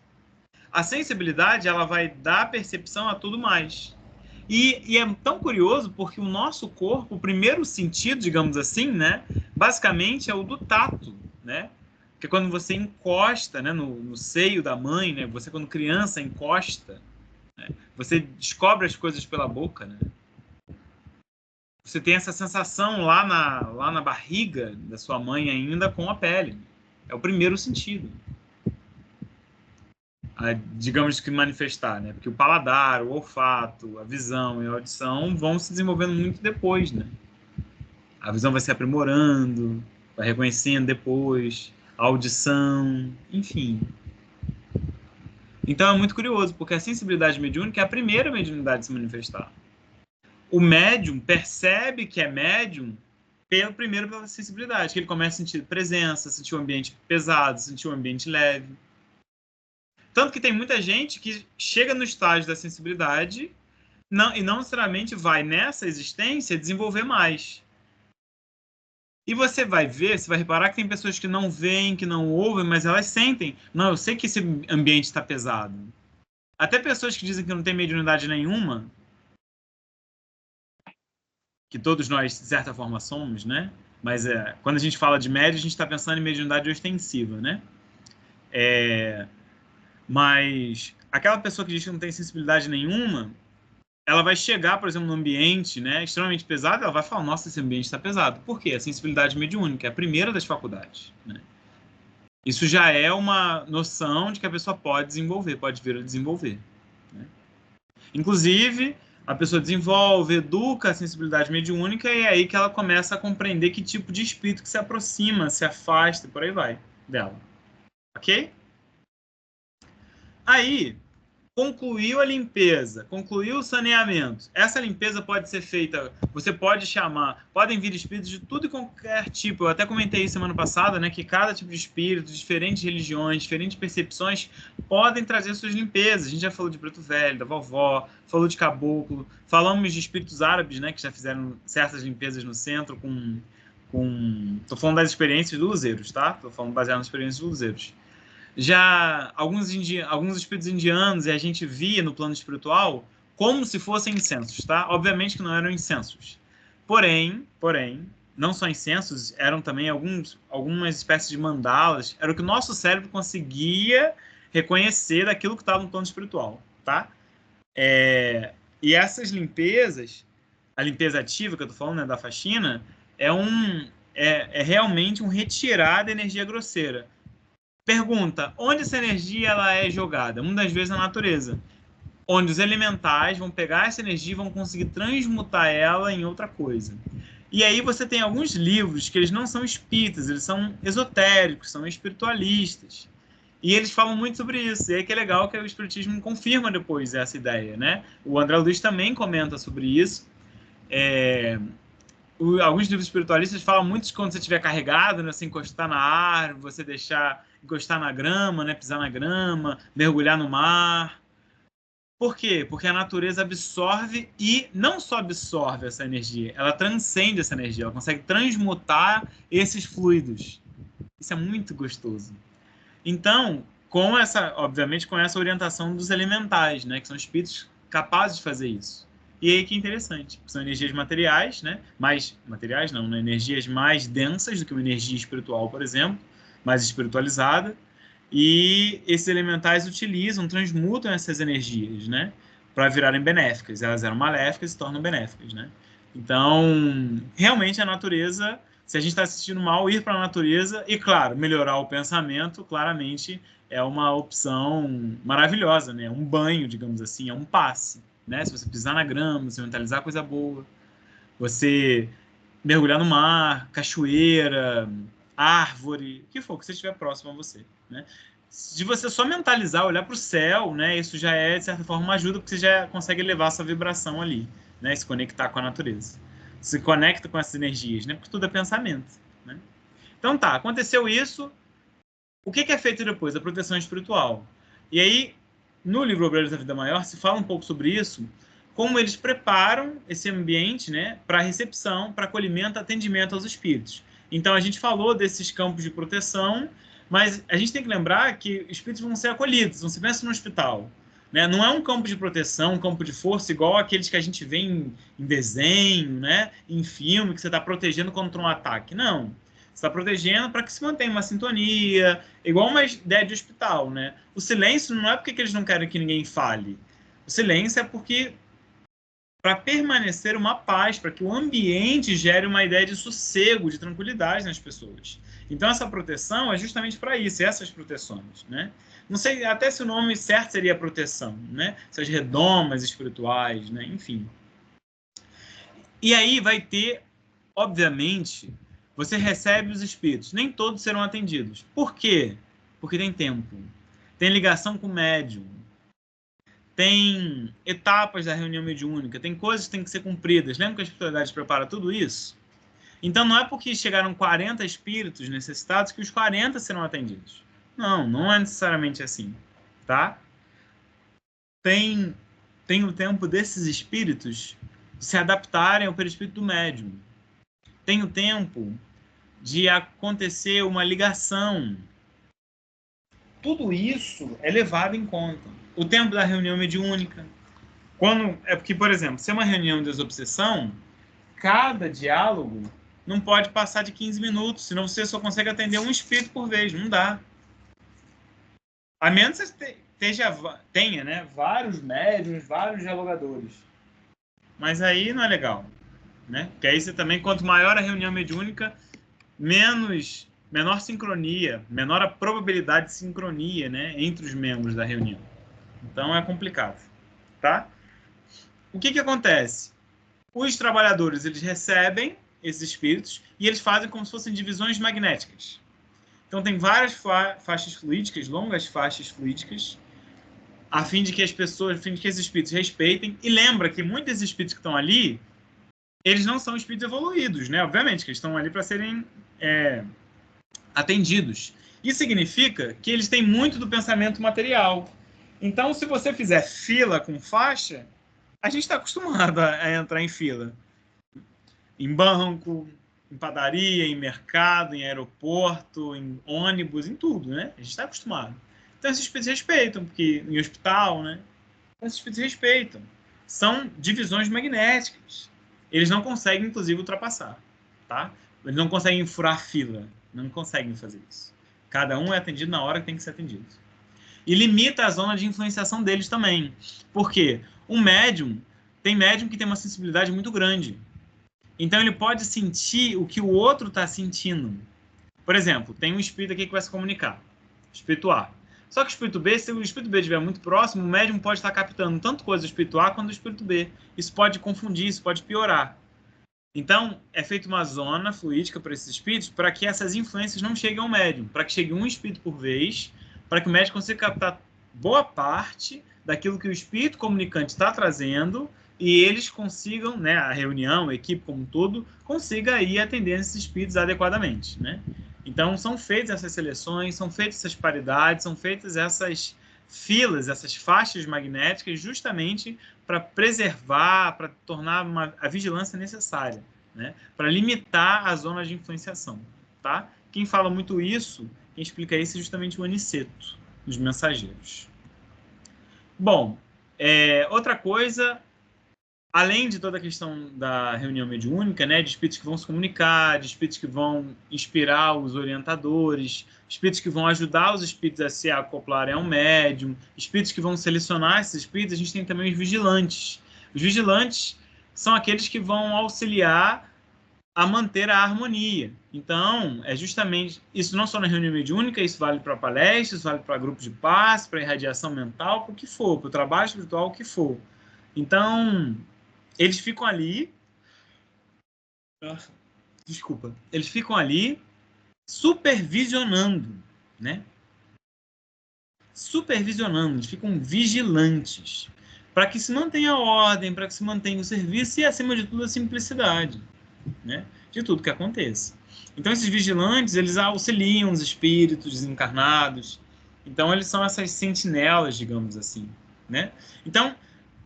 A sensibilidade, ela vai dar percepção a tudo mais. E é tão curioso porque o nosso corpo, o primeiro sentido, digamos assim, né, basicamente é o do tato, né? Porque quando você encosta, né, no seio da mãe, né, você quando criança encosta, né, você descobre as coisas pela boca, né? Você tem essa sensação lá na barriga da sua mãe ainda com a pele. É o primeiro sentido. Digamos que manifestar, né? Porque o paladar, o olfato, a visão e a audição vão se desenvolvendo muito depois, né? A visão vai se aprimorando, vai reconhecendo depois, a audição, enfim. Então é muito curioso, porque a sensibilidade mediúnica é a primeira mediunidade a se manifestar. O médium percebe que é médium primeiro pela sensibilidade, que ele começa a sentir presença, sentir o ambiente pesado, sentir o ambiente leve. Tanto que tem muita gente que chega no estágio da sensibilidade e não necessariamente vai nessa existência desenvolver mais. E você vai ver, você vai reparar que tem pessoas que não veem, que não ouvem, mas elas sentem. Não, eu sei que esse ambiente está pesado. Até pessoas que dizem que não tem mediunidade nenhuma, que todos nós, de certa forma, somos, né? Mas quando a gente fala de médio, a gente está pensando em mediunidade ostensiva, né? Mas aquela pessoa que diz que não tem sensibilidade nenhuma, ela vai chegar, por exemplo, num ambiente, né, extremamente pesado, ela vai falar, nossa, esse ambiente está pesado. Por quê? A sensibilidade mediúnica é a primeira das faculdades, né? Isso já é uma noção de que a pessoa pode desenvolver, pode vir a desenvolver, né? Inclusive, a pessoa desenvolve, educa a sensibilidade mediúnica e é aí que ela começa a compreender que tipo de espírito que se aproxima, se afasta, por aí vai, dela. Ok? Aí, concluiu a limpeza, concluiu o saneamento. Essa limpeza pode ser feita, você pode chamar, podem vir espíritos de tudo e qualquer tipo. Eu até comentei isso semana passada, né, que cada tipo de espírito, diferentes religiões, diferentes percepções, podem trazer suas limpezas. A gente já falou de preto velho, da vovó, falou de caboclo, falamos de espíritos árabes, né, que já fizeram certas limpezas no centro tô falando das experiências dos luzeiros, tá? Tô falando baseado nas experiências dos luzeiros. Já alguns espíritos indianos, e a gente via no plano espiritual como se fossem incensos, tá? Obviamente que não eram incensos. Porém, não só incensos, eram também algumas espécies de mandalas, era o que o nosso cérebro conseguia reconhecer daquilo que estava no plano espiritual, tá? E essas limpezas, a limpeza ativa que eu tô falando, né, da faxina, é realmente um retirar da energia grosseira. Pergunta, onde essa energia ela é jogada? Muitas vezes na natureza, onde os elementais vão pegar essa energia e vão conseguir transmutar ela em outra coisa. E aí você tem alguns livros que eles não são espíritas, eles são esotéricos, são espiritualistas. E eles falam muito sobre isso. E aí que é legal que o espiritismo confirma depois essa ideia, né? O André Luiz também comenta sobre isso. Alguns livros espiritualistas falam muito de quando você estiver carregado, né, você encostar na árvore, você encostar na grama, né, pisar na grama, mergulhar no mar. Por quê? Porque a natureza absorve e não só absorve essa energia, ela transcende essa energia, ela consegue transmutar esses fluidos. Isso é muito gostoso. Então, obviamente, com essa orientação dos elementais, né, que são espíritos capazes de fazer isso. E aí que é interessante, são energias materiais, né? Mais materiais não, né? Energias mais densas do que uma energia espiritual, por exemplo, mais espiritualizada. E esses elementais transmutam essas energias, né? Para virarem benéficas. Elas eram maléficas e se tornam benéficas, né? Então, realmente a natureza, se a gente está assistindo mal, ir para a natureza e, claro, melhorar o pensamento, claramente é uma opção maravilhosa, né? Um banho, digamos assim, é um passe. Né? Se você pisar na grama, você mentalizar coisa boa, você mergulhar no mar, cachoeira, árvore, o que for que você estiver próximo a você, né? Se você só mentalizar, olhar para o céu, né? Isso já é, de certa forma, uma ajuda, porque você já consegue elevar essa vibração ali, né? Se conectar com a natureza. Se conecta com essas energias, né? Porque tudo é pensamento, né? Então tá, aconteceu isso. O que é feito depois? A proteção espiritual. E aí, no livro Obreiros da Vida Maior, se fala um pouco sobre isso, como eles preparam esse ambiente, né, para recepção, para acolhimento, atendimento aos espíritos. Então, a gente falou desses campos de proteção, mas a gente tem que lembrar que espíritos vão ser acolhidos, não se pensa no hospital. Né? Não é um campo de proteção, um campo de força igual aqueles que a gente vê em desenho, né, em filme, que você está protegendo contra um ataque. Não. Você está protegendo para que se mantenha uma sintonia, igual uma ideia de hospital, né? O silêncio não é porque eles não querem que ninguém fale. O silêncio é porque para permanecer uma paz, para que o ambiente gere uma ideia de sossego, de tranquilidade nas pessoas. Então, essa proteção é justamente para isso, essas proteções, né? Não sei até se o nome certo seria proteção, né? Essas redomas espirituais, né? Enfim. E aí vai ter, obviamente, você recebe os espíritos. Nem todos serão atendidos. Por quê? Porque tem tempo. Tem ligação com o médium. Tem etapas da reunião mediúnica. Tem coisas que têm que ser cumpridas. Lembra que a espiritualidade prepara tudo isso? Então, não é porque chegaram 40 espíritos necessitados que os 40 serão atendidos. Não, não é necessariamente assim. Tá? Tem o tempo desses espíritos de se adaptarem ao perispírito do médium. Tem o tempo de acontecer uma ligação. Tudo isso é levado em conta. O tempo da reunião mediúnica. É porque, por exemplo, se é uma reunião de desobsessão, cada diálogo não pode passar de 15 minutos, senão você só consegue atender um espírito por vez. Não dá. A menos que você tenha, né, vários médiuns, vários dialogadores. Mas aí não é legal. Né? Porque aí você também, quanto maior a reunião mediúnica, menor sincronia, menor a probabilidade de sincronia, né, entre os membros da reunião. Então é complicado, tá? O que acontece? Os trabalhadores, eles recebem esses espíritos e eles fazem como se fossem divisões magnéticas. Então tem várias faixas fluídicas, longas faixas fluídicas, a fim de que as pessoas, a fim de que esses espíritos respeitem. E lembra que muitos desses espíritos que estão ali, eles não são espíritos evoluídos, né? Obviamente, que eles estão ali para serem atendidos. Isso significa que eles têm muito do pensamento material. Então, se você fizer fila com faixa, a gente está acostumado a entrar em fila. Em banco, em padaria, em mercado, em aeroporto, em ônibus, em tudo, né? A gente está acostumado. Então, esses espíritos respeitam, porque em hospital, né? Então, esses espíritos respeitam. São divisões magnéticas. Eles não conseguem, inclusive, ultrapassar, tá? Eles não conseguem furar fila. Não conseguem fazer isso. Cada um é atendido na hora que tem que ser atendido. E limita a zona de influenciação deles também. Por quê? Tem médium que tem uma sensibilidade muito grande. Então, ele pode sentir o que o outro está sentindo. Por exemplo, tem um espírito aqui que vai se comunicar. Espírito A. Só que o espírito B, se o espírito B estiver muito próximo, o médium pode estar captando tanto coisa do espírito A quanto do espírito B. Isso pode confundir, isso pode piorar. Então, é feita uma zona fluídica para esses espíritos para que essas influências não cheguem ao médium, para que chegue um espírito por vez, para que o médium consiga captar boa parte daquilo que o espírito comunicante está trazendo e eles consigam, né, a reunião, a equipe como um todo, consiga ir atendendo esses espíritos adequadamente, né? Então, são feitas essas seleções, são feitas essas paridades, são feitas essas filas, essas faixas magnéticas, justamente para preservar, para tornar a vigilância necessária, né? Para limitar a zona de influenciação, tá? Quem fala muito isso, quem explica isso é justamente o Aniceto, dos mensageiros. Bom, outra coisa, além de toda a questão da reunião mediúnica, né, de espíritos que vão se comunicar, de espíritos que vão inspirar os orientadores, espíritos que vão ajudar os espíritos a se acoplarem ao médium, espíritos que vão selecionar esses espíritos, a gente tem também os vigilantes. Os vigilantes são aqueles que vão auxiliar a manter a harmonia. Então, é justamente isso, não só na reunião mediúnica, isso vale para palestras, vale para grupos de passe, para irradiação mental, para o que for, para o trabalho espiritual, o que for. Então, eles ficam ali, eles ficam ali supervisionando, né? Supervisionando, eles ficam vigilantes, para que se mantenha a ordem, para que se mantenha o serviço e, acima de tudo, a simplicidade, né, de tudo que aconteça. Então, esses vigilantes, eles auxiliam os espíritos desencarnados. Então, eles são essas sentinelas, digamos assim, né? Então,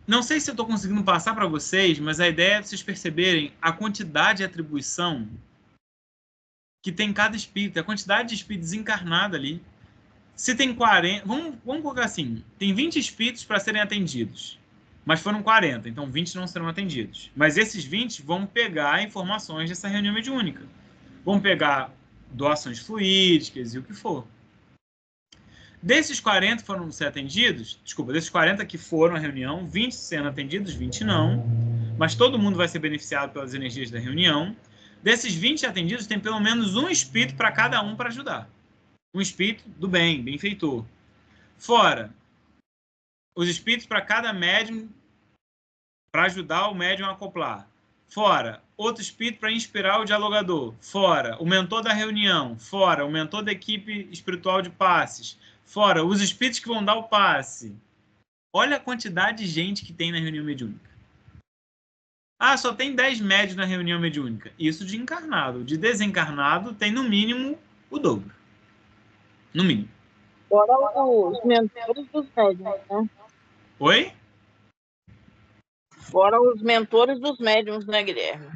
não sei se eu estou conseguindo passar para vocês, mas a ideia é vocês perceberem a quantidade de atribuição que tem cada espírito, a quantidade de espíritos desencarnados ali. Se tem 40... Vamos colocar assim, tem 20 espíritos para serem atendidos, mas foram 40, então 20 não serão atendidos. Mas esses 20 vão pegar informações dessa reunião mediúnica. Vão pegar doações fluídicas e o que for. Desses 40 foram ser atendidos, desses 40 que foram à reunião, 20 sendo atendidos, 20 não, mas todo mundo vai ser beneficiado pelas energias da reunião. Desses 20 atendidos, tem pelo menos um espírito para cada um para ajudar. Um espírito do bem, benfeitor. Fora os espíritos para cada médium, para ajudar o médium a acoplar. Fora outro espírito para inspirar o dialogador. Fora o mentor da reunião. Fora o mentor da equipe espiritual de passes. Fora os espíritos que vão dar o passe. Olha a quantidade de gente que tem na reunião mediúnica. Ah, só tem 10 médios na reunião mediúnica. Isso de encarnado. De desencarnado tem no mínimo o dobro. No mínimo. Fora os mentores dos médiums, né? Oi? Fora os mentores dos médiums, né, Guilherme?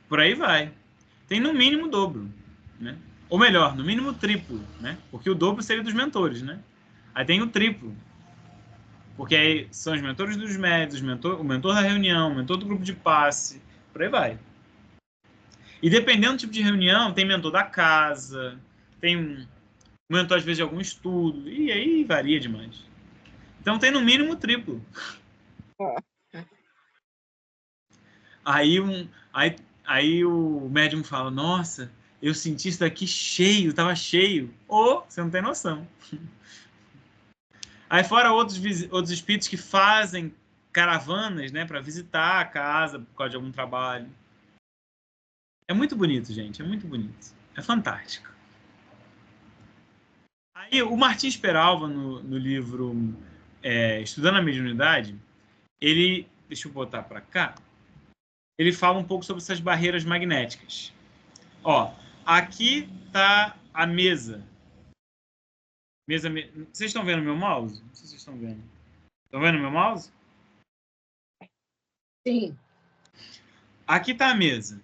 Por aí vai. Tem no mínimo o dobro, né? Ou melhor, no mínimo o triplo, né? Porque o dobro seria dos mentores, né? Aí tem o triplo. Porque aí são os mentores dos médios, o mentor da reunião, o mentor do grupo de passe, por aí vai. E dependendo do tipo de reunião, tem mentor da casa, tem um mentor, às vezes, de algum estudo, e aí varia demais. Então tem no mínimo o triplo. Aí o médium fala, nossa, eu senti isso daqui cheio, estava cheio. Ou, você não tem noção. Aí fora outros espíritos que fazem caravanas, né, para visitar a casa por causa de algum trabalho. É muito bonito, gente, é muito bonito. É fantástico. Aí o Martins Peralva, no livro estudando a mediunidade, ele, deixa eu botar para cá, ele fala um pouco sobre essas barreiras magnéticas. Ó, aqui tá a mesa. Vocês estão vendo meu mouse? Não sei se vocês estão vendo. Estão vendo meu mouse? Sim. Aqui está a mesa.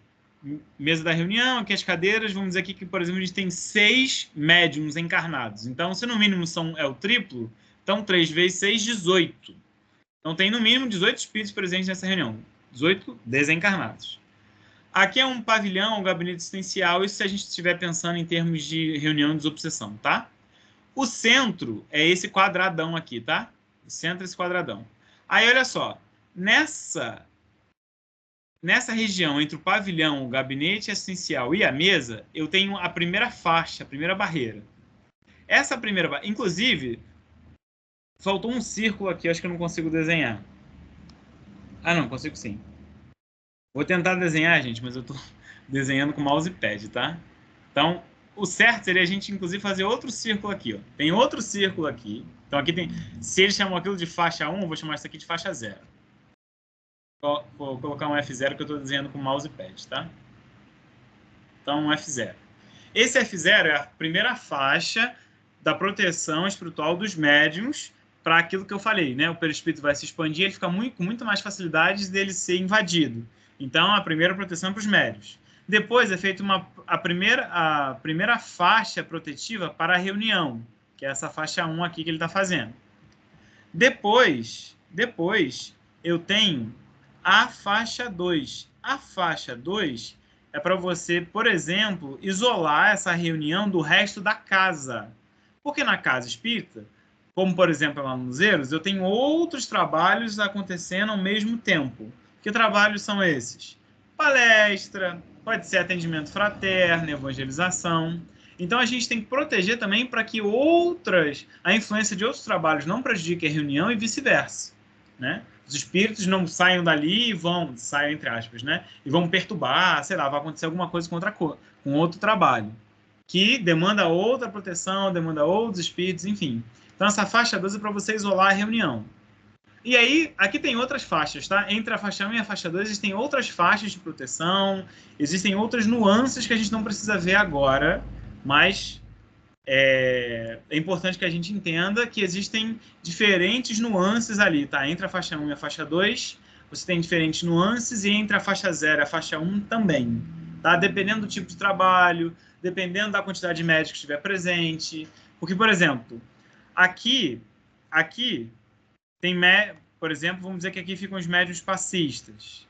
Mesa da reunião, aqui as cadeiras. Vamos dizer aqui que, por exemplo, a gente tem 6 médiums encarnados. Então, se no mínimo é o triplo, então 3 vezes 6, 18. Então, tem no mínimo 18 espíritos presentes nessa reunião. 18 desencarnados. Aqui é um pavilhão, um gabinete assistencial. Isso se a gente estiver pensando em termos de reunião de desobsessão, tá? O centro é esse quadradão aqui, tá? O centro é esse quadradão. Aí, olha só. Nessa região, entre o pavilhão, o gabinete assistencial e a mesa, eu tenho a primeira faixa, a primeira barreira. Essa primeira barreira... Inclusive, faltou um círculo aqui, acho que eu não consigo desenhar. Ah, não, consigo sim. Vou tentar desenhar, gente, mas eu estou desenhando com mousepad, tá? Então, o certo seria a gente, inclusive, fazer outro círculo aqui, ó. Tem outro círculo aqui. Então, aqui tem... Se eles chamam aquilo de faixa 1, eu vou chamar isso aqui de faixa 0. Vou colocar um F0 que eu estou desenhando com o mousepad, tá? Então, um F0. Esse F0 é a primeira faixa da proteção espiritual dos médiums para aquilo que eu falei, né? O perispírito vai se expandir, ele fica com muito mais facilidade dele ser invadido. Então, a primeira proteção é para os médiums. Depois é feita a primeira faixa protetiva para a reunião, que é essa faixa 1 aqui que ele está fazendo. Depois, eu tenho a faixa 2. A faixa 2 é para você, por exemplo, isolar essa reunião do resto da casa. Porque na casa espírita, como por exemplo lá no Zeiros, eu tenho outros trabalhos acontecendo ao mesmo tempo. Que trabalhos são esses? Palestra, pode ser atendimento fraterno, evangelização. Então a gente tem que proteger também para que a influência de outros trabalhos não prejudique a reunião e vice-versa, né? Os espíritos não saiam dali e saiam entre aspas, né? E vão perturbar, sei lá, vai acontecer alguma coisa com outro trabalho, que demanda outra proteção, demanda outros espíritos, enfim. Então essa faixa 12 é para você isolar a reunião. E aí, aqui tem outras faixas, tá? Entre a faixa 1 e a faixa 2 existem outras faixas de proteção, existem outras nuances que a gente não precisa ver agora, mas é importante que a gente entenda que existem diferentes nuances ali, tá? Entre a faixa 1 e a faixa 2, você tem diferentes nuances, e entre a faixa 0 e a faixa 1 também, tá? Dependendo do tipo de trabalho, dependendo da quantidade de médicos que estiver presente. Porque, por exemplo, aqui tem, por exemplo, vamos dizer que aqui ficam os médiuns passistas,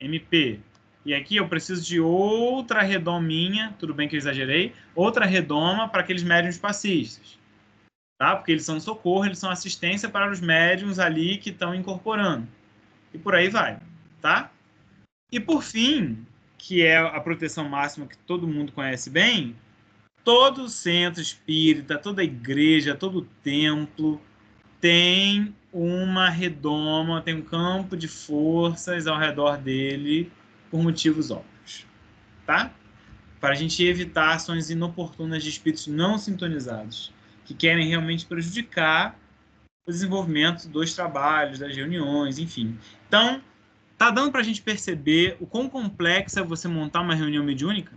MP. E aqui eu preciso de outra redominha, tudo bem que eu exagerei, outra redoma para aqueles médiuns passistas, tá? Porque eles são socorro, eles são assistência para os médiuns ali que estão incorporando. E por aí vai, tá? E por fim, que é a proteção máxima que todo mundo conhece bem, todo centro espírita, toda igreja, todo templo tem uma redoma, tem um campo de forças ao redor dele por motivos óbvios, tá? Para a gente evitar ações inoportunas de espíritos não sintonizados, que querem realmente prejudicar o desenvolvimento dos trabalhos, das reuniões, enfim. Então, tá dando para a gente perceber o quão complexo é você montar uma reunião mediúnica?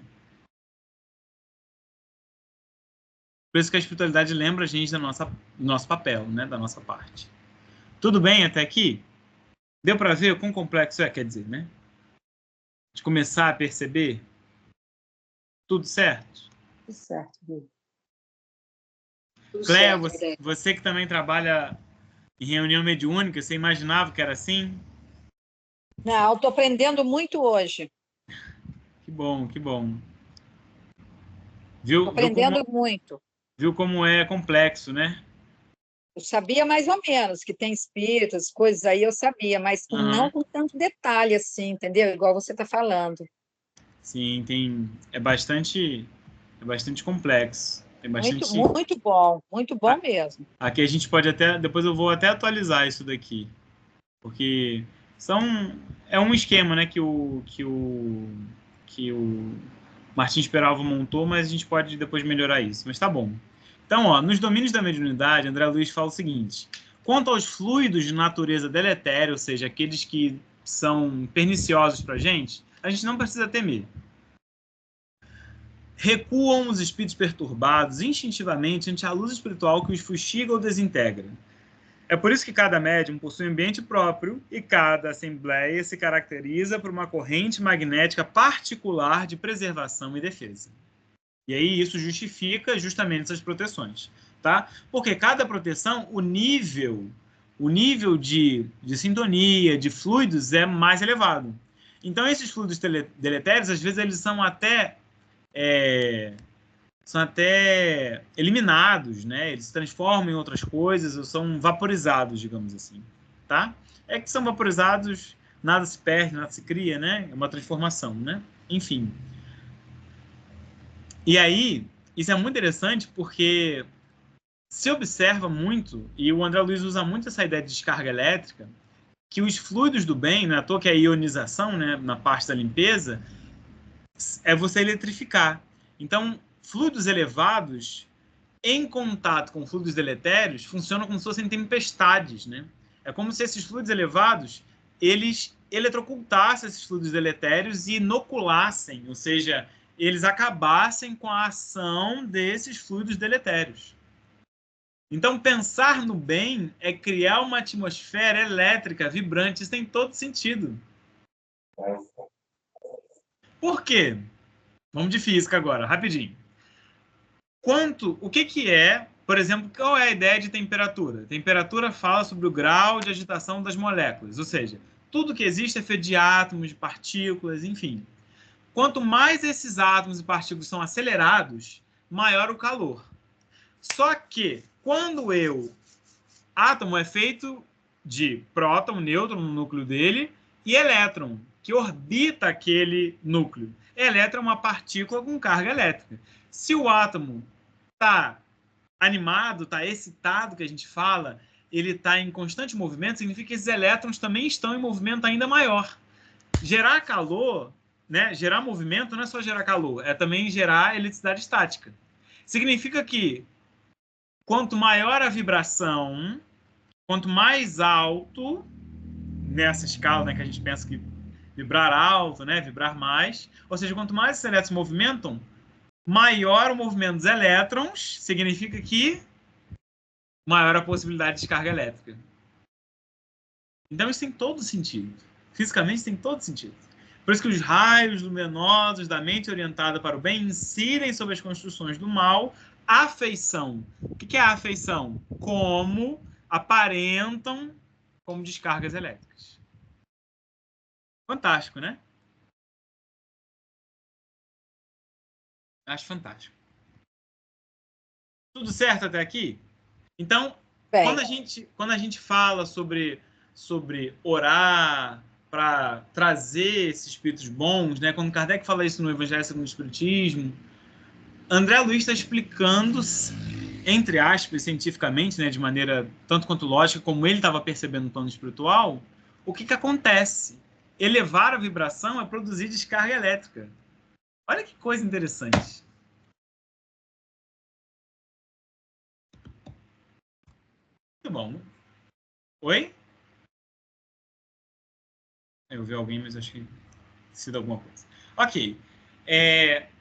Por isso que a espiritualidade lembra a gente do nosso papel, né? Da nossa parte. Tudo bem até aqui? Deu para ver o quão complexo é, quer dizer, né? De começar a perceber? Tudo certo? Tudo certo, Gui. Cléia, você que também trabalha em reunião mediúnica, você imaginava que era assim? Não, estou aprendendo muito hoje. Que bom, que bom. Viu Aprendendo muito. Viu como é complexo, né? Eu sabia mais ou menos que tem espíritos, coisas aí eu sabia, mas não com tanto detalhe assim, entendeu? Igual você está falando. Sim, é bastante complexo. Tem bastante... Muito bom mesmo. Aqui a gente pode depois eu vou até atualizar isso daqui, porque é um esquema, né, que o Martins Peralva montou, mas a gente pode depois melhorar isso. Mas tá bom. Então, ó, nos domínios da mediunidade, André Luiz fala o seguinte: quanto aos fluidos de natureza deletéria, ou seja, aqueles que são perniciosos para a gente não precisa temer. Recuam os espíritos perturbados instintivamente ante a luz espiritual que os fustiga ou desintegra. É por isso que cada médium possui um ambiente próprio e cada assembleia se caracteriza por uma corrente magnética particular de preservação e defesa. E aí isso justifica justamente essas proteções, tá? Porque cada proteção, o nível de sintonia, de fluidos é mais elevado. Então esses fluidos deletérios, às vezes eles são até eliminados, né? Eles se transformam em outras coisas ou são vaporizados, digamos assim, tá? É que são vaporizados, nada se perde, nada se cria, né? É uma transformação, né? Enfim. E aí, isso é muito interessante porque se observa muito, e o André Luiz usa muito essa ideia de descarga elétrica, que os fluidos do bem, não é à toa que a ionização, né, na parte da limpeza, é você eletrificar. Então, fluidos elevados, em contato com fluidos deletérios, funcionam como se fossem tempestades, né? É como se esses fluidos elevados, eles eletrocutassem esses fluidos deletérios e inoculassem, ou seja, eles acabassem com a ação desses fluidos deletérios. Então, pensar no bem é criar uma atmosfera elétrica, vibrante. Isso tem todo sentido. Por quê? Vamos de física agora, rapidinho. O que é, por exemplo, qual é a ideia de temperatura? Temperatura fala sobre o grau de agitação das moléculas, ou seja, tudo que existe é feito de átomos, de partículas, enfim. Quanto mais esses átomos e partículas são acelerados, maior o calor. Só que, quando átomo é feito de próton, nêutron no núcleo dele, e elétron, que orbita aquele núcleo. Elétron é uma partícula com carga elétrica. Se o átomo está animado, está excitado, que a gente fala, ele está em constante movimento, significa que esses elétrons também estão em movimento ainda maior. Gerar calor, né? Gerar movimento não é só gerar calor, é também gerar eletricidade estática. Significa que quanto maior a vibração, quanto mais alto, nessa escala, né, que a gente pensa que vibrar alto, né, vibrar mais, ou seja, quanto mais esses elétrons se movimentam, maior o movimento dos elétrons, significa que maior a possibilidade de descarga elétrica. Então isso tem todo sentido. Fisicamente tem todo sentido. Por isso que os raios luminosos da mente orientada para o bem incidem sobre as construções do mal. Afeição. O que é a afeição? Como aparentam como descargas elétricas. Fantástico, né? Acho fantástico. Tudo certo até aqui? Então, quando a gente fala sobre orar para trazer esses espíritos bons, né? Quando Kardec fala isso no Evangelho segundo o Espiritismo, André Luiz está explicando, entre aspas, cientificamente, né, de maneira tanto quanto lógica, como ele estava percebendo no plano espiritual, o que acontece. Elevar a vibração é produzir descarga elétrica. Olha que coisa interessante. Muito bom. Oi? Eu vi alguém, mas acho que sido alguma coisa. Ok.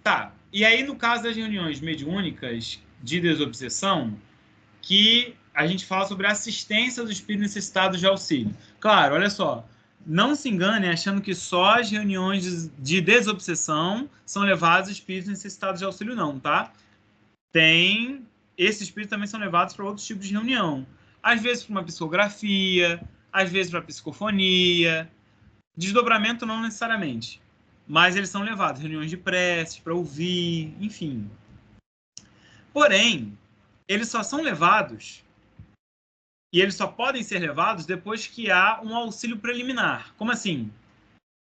Tá. E aí, no caso das reuniões mediúnicas de desobsessão, que a gente fala sobre a assistência dos espíritos necessitados de auxílio. Claro, olha só. Não se engane achando que só as reuniões de desobsessão são levadas a espíritos necessitados de auxílio, não, tá? Esses espíritos também são levados para outros tipos de reunião. Às vezes para uma psicografia, às vezes para psicofonia. Desdobramento não necessariamente. Mas eles são levados a reuniões de preces, para ouvir, enfim. Porém, eles só são levados e eles só podem ser levados depois que há um auxílio preliminar. Como assim?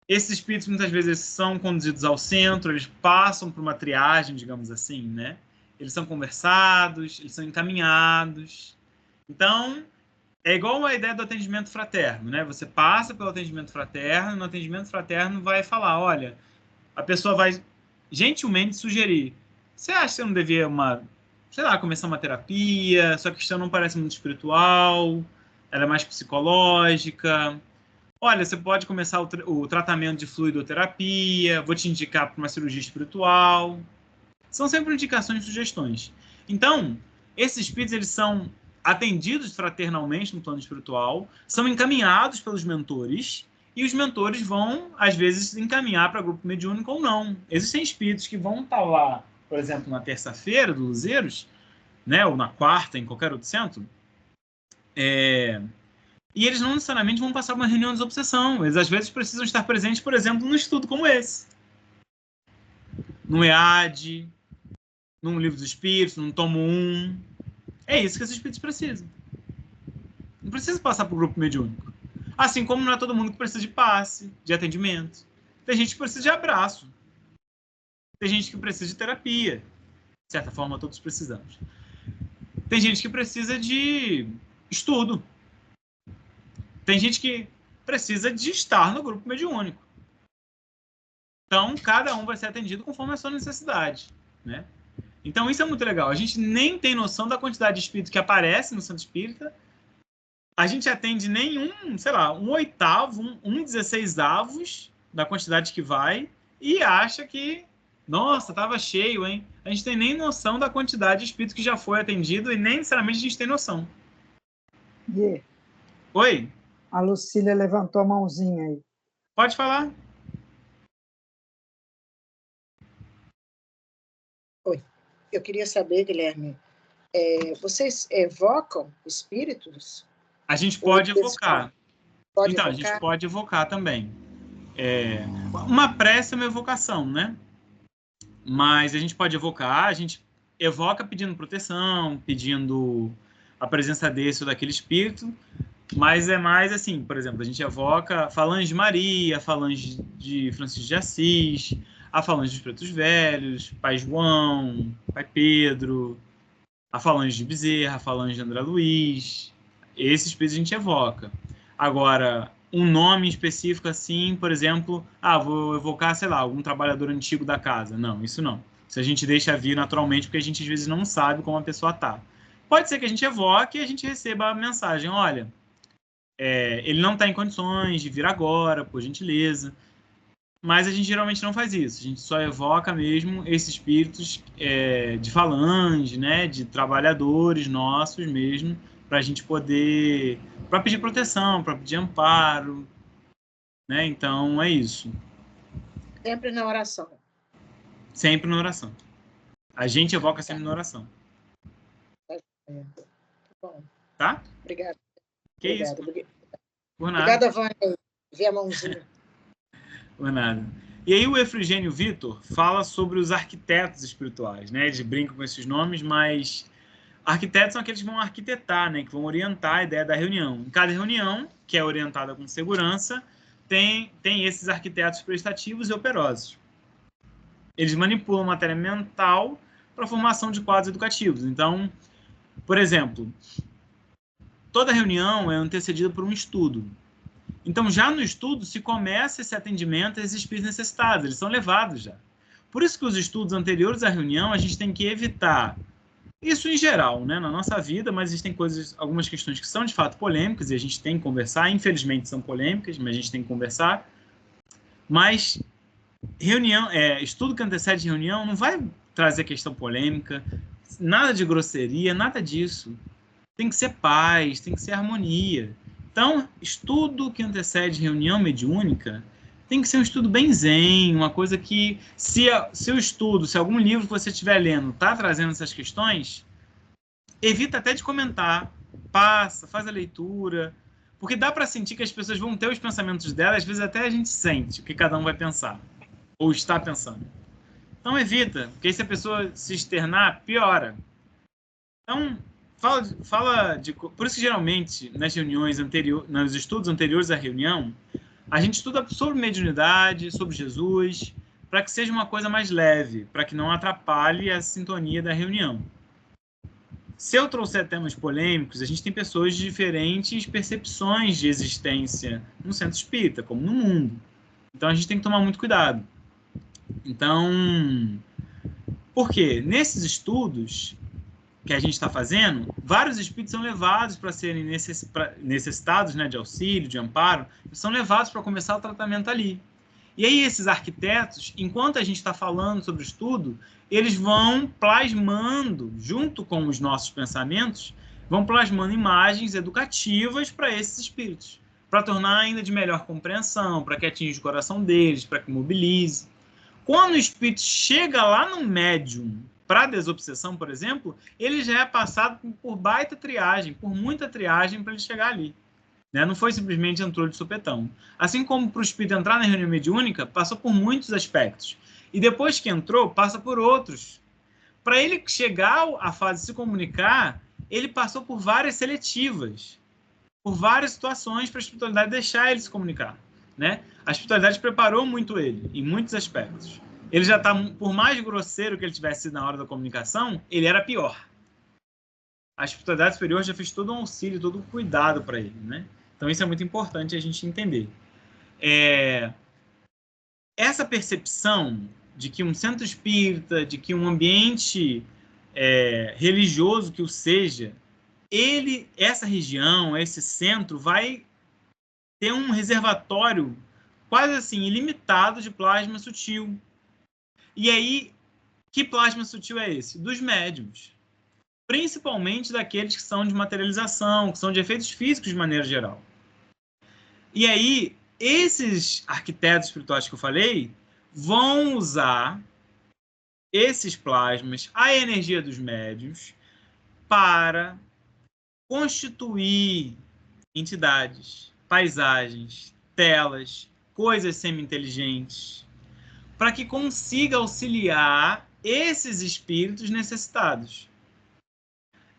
Esses espíritos, muitas vezes, são conduzidos ao centro, eles passam por uma triagem, digamos assim, né? Eles são conversados, eles são encaminhados. Então, é igual a ideia do atendimento fraterno, né? Você passa pelo atendimento fraterno, no atendimento fraterno vai falar, olha, a pessoa vai gentilmente sugerir, você acha que você não devia sei lá, começar uma terapia, sua questão não parece muito espiritual, ela é mais psicológica. Olha, você pode começar o tratamento de fluidoterapia, vou te indicar para uma cirurgia espiritual. São sempre indicações e sugestões. Então, esses espíritos, eles são atendidos fraternalmente no plano espiritual, são encaminhados pelos mentores, e os mentores vão, às vezes, encaminhar para grupo mediúnico ou não. Existem espíritos que vão estar lá, por exemplo, na terça-feira do Luzeiros, né, ou na quarta, em qualquer outro centro, e eles não necessariamente vão passar uma reunião de desobsessão. Eles, às vezes, precisam estar presentes, por exemplo, num estudo como esse. Num EAD, num livro dos espíritos, num tomo 1. É isso que esses espíritos precisam. Não precisa passar para o grupo mediúnico. Assim como não é todo mundo que precisa de passe, de atendimento. Tem gente que precisa de abraço. Tem gente que precisa de terapia. De certa forma, todos precisamos. Tem gente que precisa de estudo. Tem gente que precisa de estar no grupo mediúnico. Então, cada um vai ser atendido conforme a sua necessidade, né? Então, isso é muito legal. A gente nem tem noção da quantidade de espírito que aparece no centro espírita. A gente atende nenhum, sei lá, 1/8, 1/16 da quantidade que vai e acha que, nossa, estava cheio, hein? A gente tem nem noção da quantidade de espírito que já foi atendido e nem necessariamente a gente tem noção. Gui, Oi? a Lucília levantou a mãozinha aí. Pode falar. Oi. Eu queria saber, Guilherme, vocês evocam espíritos? A gente pode evocar. Pode então, evocar? a gente pode evocar também. Uma prece é uma evocação, né? Mas a gente pode evocar, a gente evoca pedindo proteção, pedindo a presença desse ou daquele espírito, mas é mais assim, por exemplo, a gente evoca a falange de Maria, a falange de Francisco de Assis, a falange dos Pretos Velhos, Pai João, Pai Pedro, a falange de Bezerra, a falange de André Luiz. Esses espíritos a gente evoca. Agora, um nome específico assim, por exemplo, vou evocar, sei lá, algum trabalhador antigo da casa. Não, isso não. Isso a gente deixa vir naturalmente, porque a gente às vezes não sabe como a pessoa está. Pode ser que a gente evoque e a gente receba a mensagem, olha, ele não está em condições de vir agora, por gentileza. Mas a gente geralmente não faz isso. A gente só evoca mesmo esses espíritos de falange, né, de trabalhadores nossos mesmo, para a gente poder, para pedir proteção, para pedir amparo, né? Então é isso. Sempre na oração. Sempre na oração. A gente evoca sempre na oração. Bom. Tá? Obrigada. Que isso? Por nada. Obrigada, Vânia. Vê a mãozinha. Por nada. E aí o Efrigênio Vitor fala sobre os arquitetos espirituais, né? Eles brincam com esses nomes, mas arquitetos são aqueles que vão arquitetar, né? Que vão orientar a ideia da reunião. Em cada reunião, que é orientada com segurança, tem esses arquitetos prestativos e operosos. Eles manipulam matéria mental para a formação de quadros educativos. Então, por exemplo, toda reunião é antecedida por um estudo. Então, já no estudo, se começa esse atendimento a esses espíritos necessitados, eles são levados já. Por isso que os estudos anteriores à reunião, a gente tem que evitar, isso em geral, né, na nossa vida, mas existem algumas questões que são de fato polêmicas e a gente tem que conversar, infelizmente são polêmicas, mas a gente tem que conversar. Mas estudo que antecede reunião não vai trazer questão polêmica, nada de grosseria, nada disso. Tem que ser paz, tem que ser harmonia. Então, estudo que antecede reunião mediúnica tem que ser um estudo bem zen, uma coisa que, se o estudo, se algum livro que você estiver lendo está trazendo essas questões, evita até de comentar, passa, faz a leitura, porque dá para sentir que as pessoas vão ter os pensamentos delas, às vezes até a gente sente o que cada um vai pensar, ou está pensando. Então, evita, porque aí se a pessoa se externar, piora. Então, por isso que geralmente nas reuniões anteriores, nos estudos anteriores à reunião, a gente estuda sobre mediunidade, sobre Jesus, para que seja uma coisa mais leve, para que não atrapalhe a sintonia da reunião. Se eu trouxer temas polêmicos, a gente tem pessoas de diferentes percepções de existência no centro espírita, como no mundo. Então a gente tem que tomar muito cuidado. Então, por quê? Nesses estudos, que a gente está fazendo, vários espíritos são levados para serem necessitados, né, de auxílio, de amparo, são levados para começar o tratamento ali. E aí esses arquitetos, enquanto a gente está falando sobre o estudo, eles vão plasmando, junto com os nossos pensamentos, vão plasmando imagens educativas para esses espíritos, para tornar ainda de melhor compreensão, para que atinja o coração deles, para que mobilize. Quando o espírito chega lá no médium, para desobsessão, por exemplo, ele já é passado por baita triagem, por muita triagem para ele chegar ali. Né? Não foi simplesmente entrou de supetão. Assim como para o espírito entrar na reunião mediúnica, passou por muitos aspectos. E depois que entrou, passa por outros. Para ele chegar à fase de se comunicar, ele passou por várias seletivas, por várias situações para a espiritualidade deixar ele se comunicar. Né? A espiritualidade preparou muito ele, em muitos aspectos. Ele já está, por mais grosseiro que ele tivesse sido na hora da comunicação, ele era pior. A espiritualidade superior já fez todo um auxílio, todo um cuidado para ele, né? Então isso é muito importante a gente entender. Essa percepção de que um centro espírita, de que um ambiente religioso que o seja, essa região, esse centro, vai ter um reservatório quase assim ilimitado de plasma sutil. E aí, que plasma sutil é esse? Dos médiuns. Principalmente daqueles que são de materialização, que são de efeitos físicos de maneira geral. E aí, esses arquitetos espirituais que eu falei vão usar esses plasmas, a energia dos médiuns, para constituir entidades, paisagens, telas, coisas semi-inteligentes, para que consiga auxiliar esses espíritos necessitados.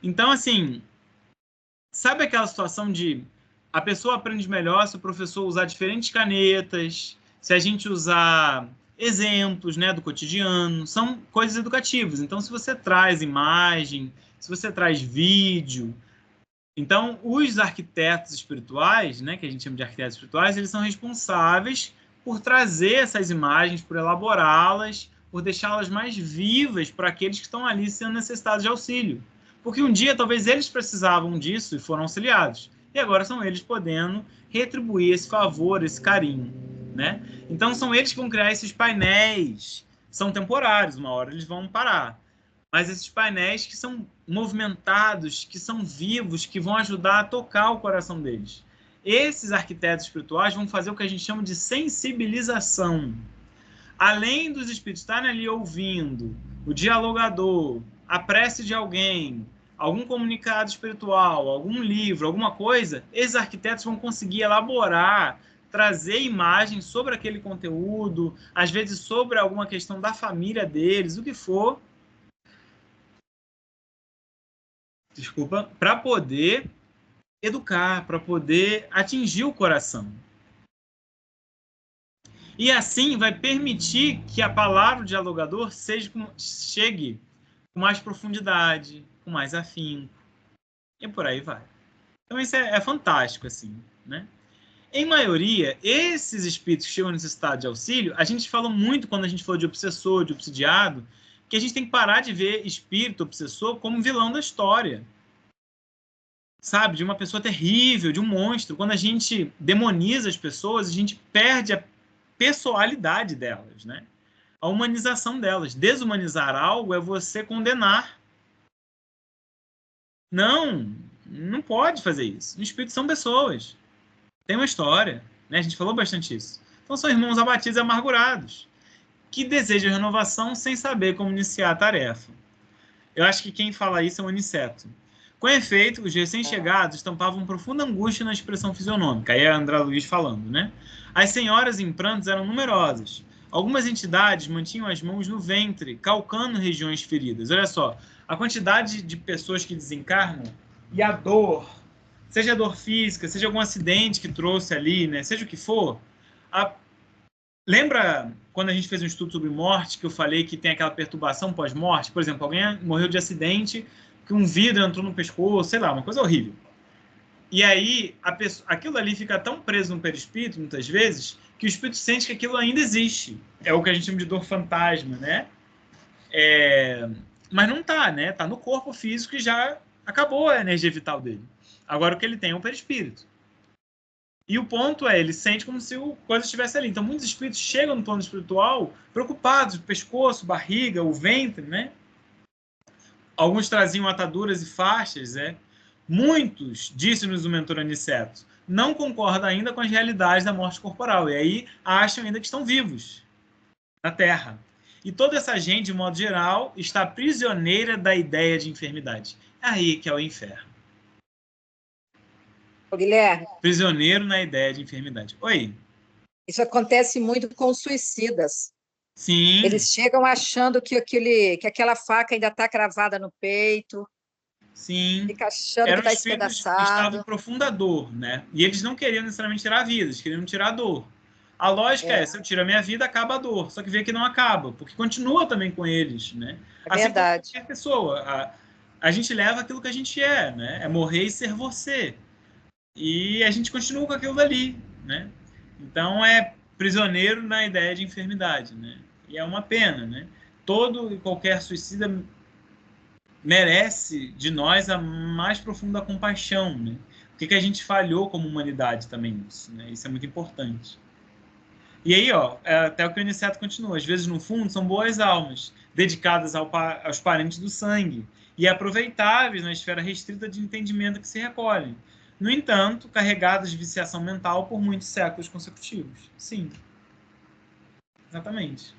Então, assim, sabe aquela situação de a pessoa aprende melhor se o professor usar diferentes canetas, se a gente usar exemplos, né, do cotidiano, são coisas educativas. Então, se você traz imagem, se você traz vídeo, então, os arquitetos espirituais, né, que a gente chama de arquitetos espirituais, eles são responsáveis por trazer essas imagens, por elaborá-las, por deixá-las mais vivas para aqueles que estão ali sendo necessitados de auxílio. Porque um dia talvez eles precisavam disso e foram auxiliados. E agora são eles podendo retribuir esse favor, esse carinho. Né? Então são eles que vão criar esses painéis. São temporários, uma hora eles vão parar. Mas esses painéis que são movimentados, que são vivos, que vão ajudar a tocar o coração deles. Esses arquitetos espirituais vão fazer o que a gente chama de sensibilização. Além dos espíritos estarem ali ouvindo o dialogador, a prece de alguém, algum comunicado espiritual, algum livro, alguma coisa, esses arquitetos vão conseguir elaborar, trazer imagens sobre aquele conteúdo, às vezes sobre alguma questão da família deles, o que for, para poder educar, para poder atingir o coração. E assim vai permitir que a palavra do dialogador chegue com mais profundidade, com mais afinco, e por aí vai. Então isso é fantástico, assim, né? Em maioria, esses espíritos que chegam nesse estado de auxílio, a gente falou muito quando a gente falou de obsessor, de obsidiado, que a gente tem que parar de ver espírito obsessor como vilão da história. Sabe? De uma pessoa terrível, de um monstro. Quando a gente demoniza as pessoas, a gente perde a pessoalidade delas, né? A humanização delas. Desumanizar algo é você condenar. Não pode fazer isso. Os espíritos são pessoas. Tem uma história, né? A gente falou bastante isso. Então são irmãos abatidos e amargurados, que desejam renovação sem saber como iniciar a tarefa. Eu acho que quem fala isso é o Aniceto. Com efeito, os recém-chegados estampavam profunda angústia na expressão fisionômica. Aí é André Luiz falando, né? As senhoras em prantos eram numerosas. Algumas entidades mantinham as mãos no ventre, calcando regiões feridas. Olha só, a quantidade de pessoas que desencarnam e a dor, seja a dor física, seja algum acidente que trouxe ali, né? Seja o que for. Lembra quando a gente fez um estudo sobre morte, que eu falei que tem aquela perturbação pós-morte? Por exemplo, alguém morreu de acidente, que um vidro entrou no pescoço, sei lá, uma coisa horrível. E aí, aquilo ali fica tão preso no perispírito, muitas vezes, que o espírito sente que aquilo ainda existe. É o que a gente chama de dor fantasma, né? mas não tá, né? Tá no corpo físico e já acabou a energia vital dele. Agora o que ele tem é o perispírito. E o ponto é, ele sente como se a coisa estivesse ali. Então, muitos espíritos chegam no plano espiritual preocupados, pescoço, barriga, o ventre, né? Alguns traziam ataduras e faixas, né? Muitos, disse-nos o mentor Aniceto, não concordam ainda com as realidades da morte corporal. E aí acham ainda que estão vivos na Terra. E toda essa gente, de modo geral, está prisioneira da ideia de enfermidade. É aí que é o inferno. Ô, Guilherme, Prisioneiro na ideia de enfermidade. Oi. isso acontece muito com os suicidas. Sim. Eles chegam achando que aquela faca ainda está cravada no peito. Sim. Fica achando Eram que está espíritos que espedaçado. estavam profunda dor, né? E eles não queriam necessariamente tirar a vida, eles queriam tirar a dor. A lógica é, se eu tiro a minha vida, acaba a dor. Só que vê que não acaba, porque continua também com eles, né? É assim verdade. Como qualquer pessoa. A gente leva aquilo que a gente é, né? É morrer e ser você. E a gente continua com aquilo dali, né? Então é prisioneiro na ideia de enfermidade, né? E é uma pena, né? Todo e qualquer suicida merece de nós a mais profunda compaixão, né? O que a gente falhou como humanidade também nisso, né? Isso é muito importante. E aí, ó, até o que o Aniceto continua, às vezes no fundo são boas almas, dedicadas aos parentes do sangue e aproveitáveis na esfera restrita de entendimento que se recolhem. No entanto, carregadas de viciação mental por muitos séculos consecutivos. Sim. Exatamente.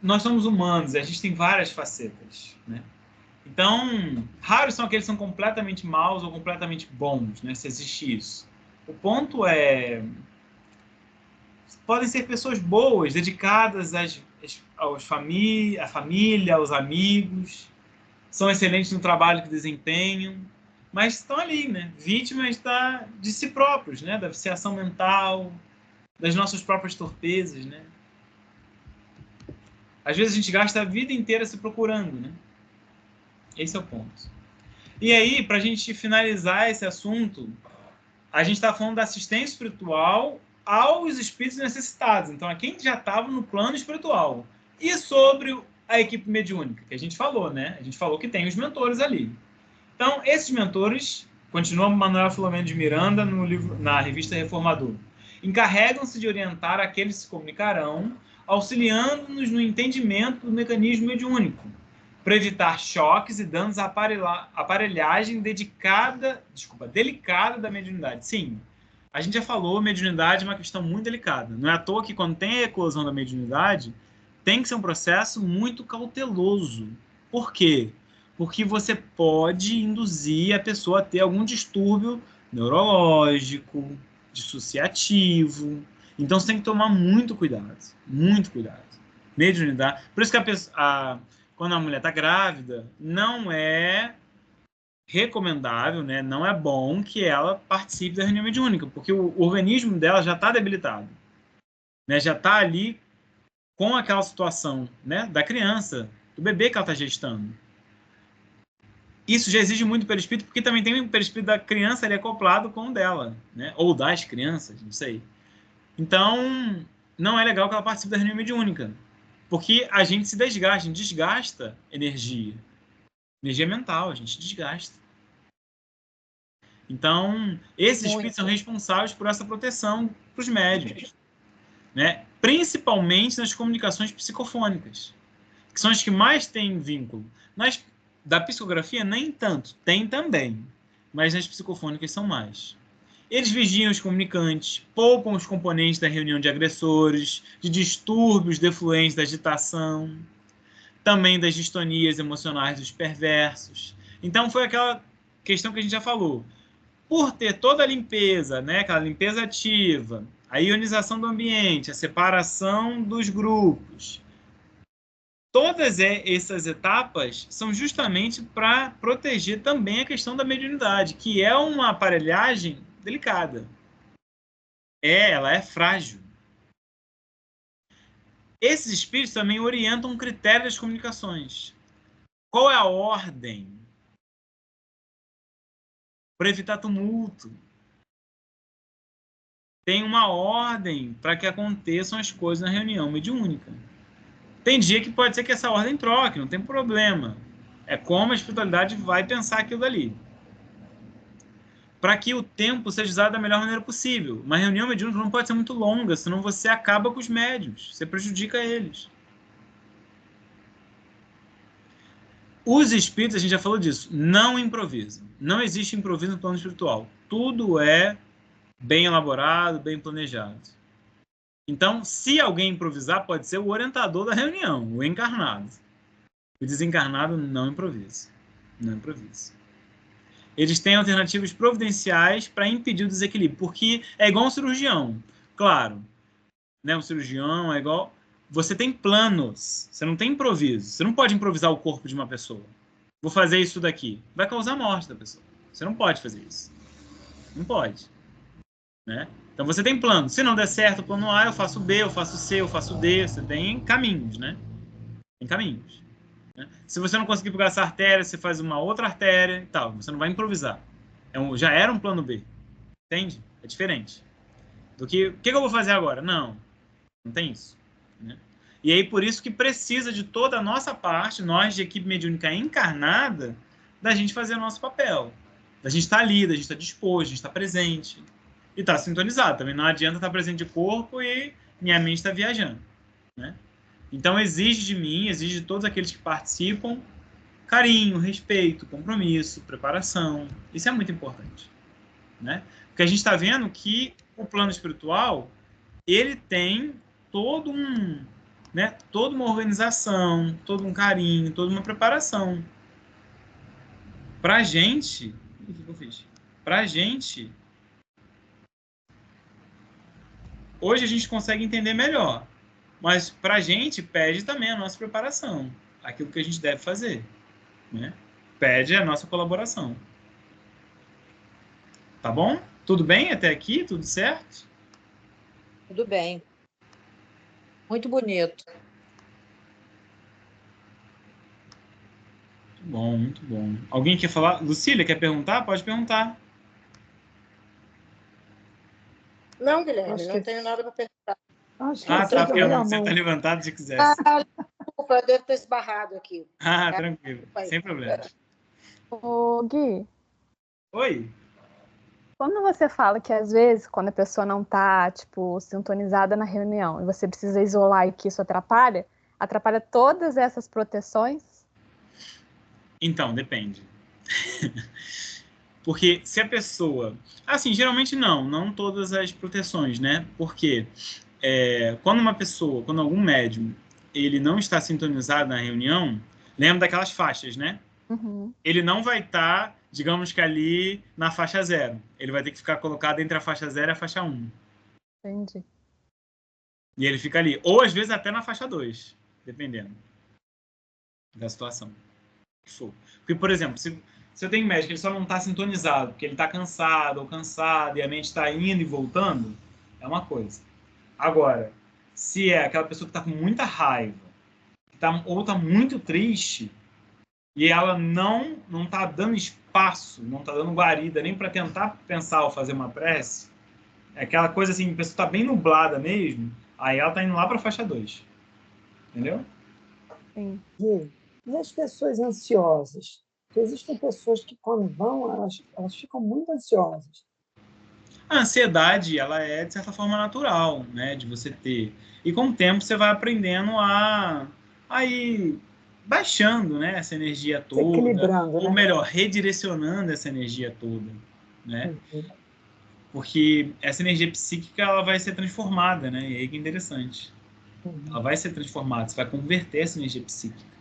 Nós somos humanos e a gente tem várias facetas, né? Então, raros são aqueles que são completamente maus ou completamente bons, né? Se existe isso. O ponto é... Podem ser pessoas boas, dedicadas à família, aos amigos, são excelentes no trabalho que desempenham, mas estão ali, né? Vítimas de si próprios, né? Da viciação mental, das nossas próprias torpezas, né? Às vezes a gente gasta a vida inteira se procurando, né? Esse é o ponto. E aí, para a gente finalizar esse assunto, a gente está falando da assistência espiritual aos espíritos necessitados. Então, a quem já estava no plano espiritual. E sobre a equipe mediúnica, que a gente falou, né? A gente falou que tem os mentores ali. Então, esses mentores, continua Manuel Filomeno de Miranda na revista Reformador, encarregam-se de orientar aqueles que se comunicarão, auxiliando-nos no entendimento do mecanismo mediúnico, para evitar choques e danos à aparelhagem delicada da mediunidade. Sim, a gente já falou, mediunidade é uma questão muito delicada. Não é à toa que quando tem a eclosão da mediunidade, tem que ser um processo muito cauteloso. Por quê? Porque você pode induzir a pessoa a ter algum distúrbio neurológico, dissociativo. Então você tem que tomar muito cuidado. Muito cuidado. Mediunidade. Por isso que quando a mulher está grávida, não é recomendável, né? Não é bom que ela participe da reunião mediúnica, porque o organismo dela já está debilitado, né? Já está ali com aquela situação, né? Da criança, do bebê que ela está gestando. Isso já exige muito perispírito, porque também tem o perispírito da criança ali acoplado com o dela, né? Ou das crianças, não sei. Então, não é legal que ela participe da reunião mediúnica, porque a gente se desgasta, a gente desgasta energia mental, a gente desgasta. Então, esses espíritos são responsáveis por essa proteção para os médiuns, né? Principalmente nas comunicações psicofônicas, que são as que mais têm vínculo. Da psicografia, nem tanto, tem também, mas nas psicofônicas são mais. Eles vigiam os comunicantes, poupam os componentes da reunião de agressores, de distúrbios defluentes da agitação, também das distonias emocionais dos perversos. Então, foi aquela questão que a gente já falou. Por ter toda a limpeza, né, aquela limpeza ativa, a ionização do ambiente, a separação dos grupos, todas essas etapas são justamente para proteger também a questão da mediunidade, que é uma aparelhagem delicada. Ela é frágil. Esses espíritos também orientam o critério das comunicações. Qual é a ordem? Para evitar tumulto. Tem uma ordem para que aconteçam as coisas na reunião mediúnica. Tem dia que pode ser que essa ordem troque, não tem problema. É como a espiritualidade vai pensar aquilo dali. Para que o tempo seja usado da melhor maneira possível. Uma reunião mediúnica não pode ser muito longa, senão você acaba com os médiuns, você prejudica eles. Os espíritos, a gente já falou disso, não improvisam. Não existe improviso no plano espiritual. Tudo é bem elaborado, bem planejado. Então, se alguém improvisar, pode ser o orientador da reunião, o encarnado. O desencarnado não improvisa. Não improvisa. Eles têm alternativas providenciais para impedir o desequilíbrio, porque é igual um cirurgião. Claro, né? Um cirurgião é igual... Você tem planos, você não tem improviso. Você não pode improvisar o corpo de uma pessoa. Vou fazer isso daqui. Vai causar a morte da pessoa. Você não pode fazer isso. Não pode. Né? Então você tem plano. Se não der certo o plano A, eu faço B, eu faço C, eu faço D. Você tem caminhos, né? Tem caminhos. Né? Se você não conseguir pegar essa artéria, você faz uma outra artéria e tal. Você não vai improvisar. Já era um plano B. Entende? É diferente. Do que, o que eu vou fazer agora? Não tem isso. Né? E aí, por isso que precisa de toda a nossa parte, nós de equipe mediúnica encarnada, da gente fazer o nosso papel. Da gente estar ali, da gente estar disposto, da gente estar presente. E estar sintonizado. Também não adianta estar presente de corpo e minha mente está viajando. Né? Então, exige de mim, exige de todos aqueles que participam, carinho, respeito, compromisso, preparação. Isso é muito importante. Né? Porque a gente está vendo que o plano espiritual, ele tem toda uma organização, todo um carinho, toda uma preparação. Pra gente, o que eu fiz? Pra gente, hoje a gente consegue entender melhor, mas pra gente pede também a nossa preparação, aquilo que a gente deve fazer, né? Pede a nossa colaboração. Tá bom? Tudo bem até aqui? Tudo certo? Tudo bem. Muito bonito. Muito bom, muito bom. Alguém quer falar? Lucília, quer perguntar? Pode perguntar. Não, Guilherme, não tenho nada para perguntar. Tá, porque você está levantado se quiser. Desculpa, eu devo ter esbarrado aqui. Tranquilo, sem problema. Ô, Gui. Oi. Quando você fala que, às vezes, quando a pessoa não está, tipo, sintonizada na reunião e você precisa isolar e que isso atrapalha todas essas proteções? Então, depende. Porque se a pessoa... Assim, geralmente não todas as proteções, né? Porque quando algum médium, ele não está sintonizado na reunião, lembra daquelas faixas, né? Uhum. Ele não vai estar, digamos que ali, na faixa 0. Ele vai ter que ficar colocado entre a faixa 0 e a faixa 1. Entendi. E ele fica ali. Ou, às vezes, até na faixa 2, dependendo da situação. Porque, por exemplo, se eu tenho um médico que ele só não está sintonizado, porque ele está cansado ou cansado e a mente está indo e voltando, é uma coisa. Agora, se é aquela pessoa que está com muita raiva, ou está muito triste, e ela não está dando espaço, não está dando guarida nem para tentar pensar ou fazer uma prece, é aquela coisa assim, a pessoa está bem nublada mesmo, aí ela está indo lá para a faixa 2. Entendeu? Sim. E as pessoas ansiosas? Porque existem pessoas que, quando vão, elas ficam muito ansiosas. A ansiedade, ela é, de certa forma, natural, né, de você ter. E com o tempo você vai aprendendo a ir baixando, né, essa energia toda. Equilibrando, ou né? melhor, redirecionando essa energia toda, né? Uhum. Porque essa energia psíquica, ela vai ser transformada, né? E aí que é interessante. Uhum. Ela vai ser transformada, você vai converter essa energia psíquica.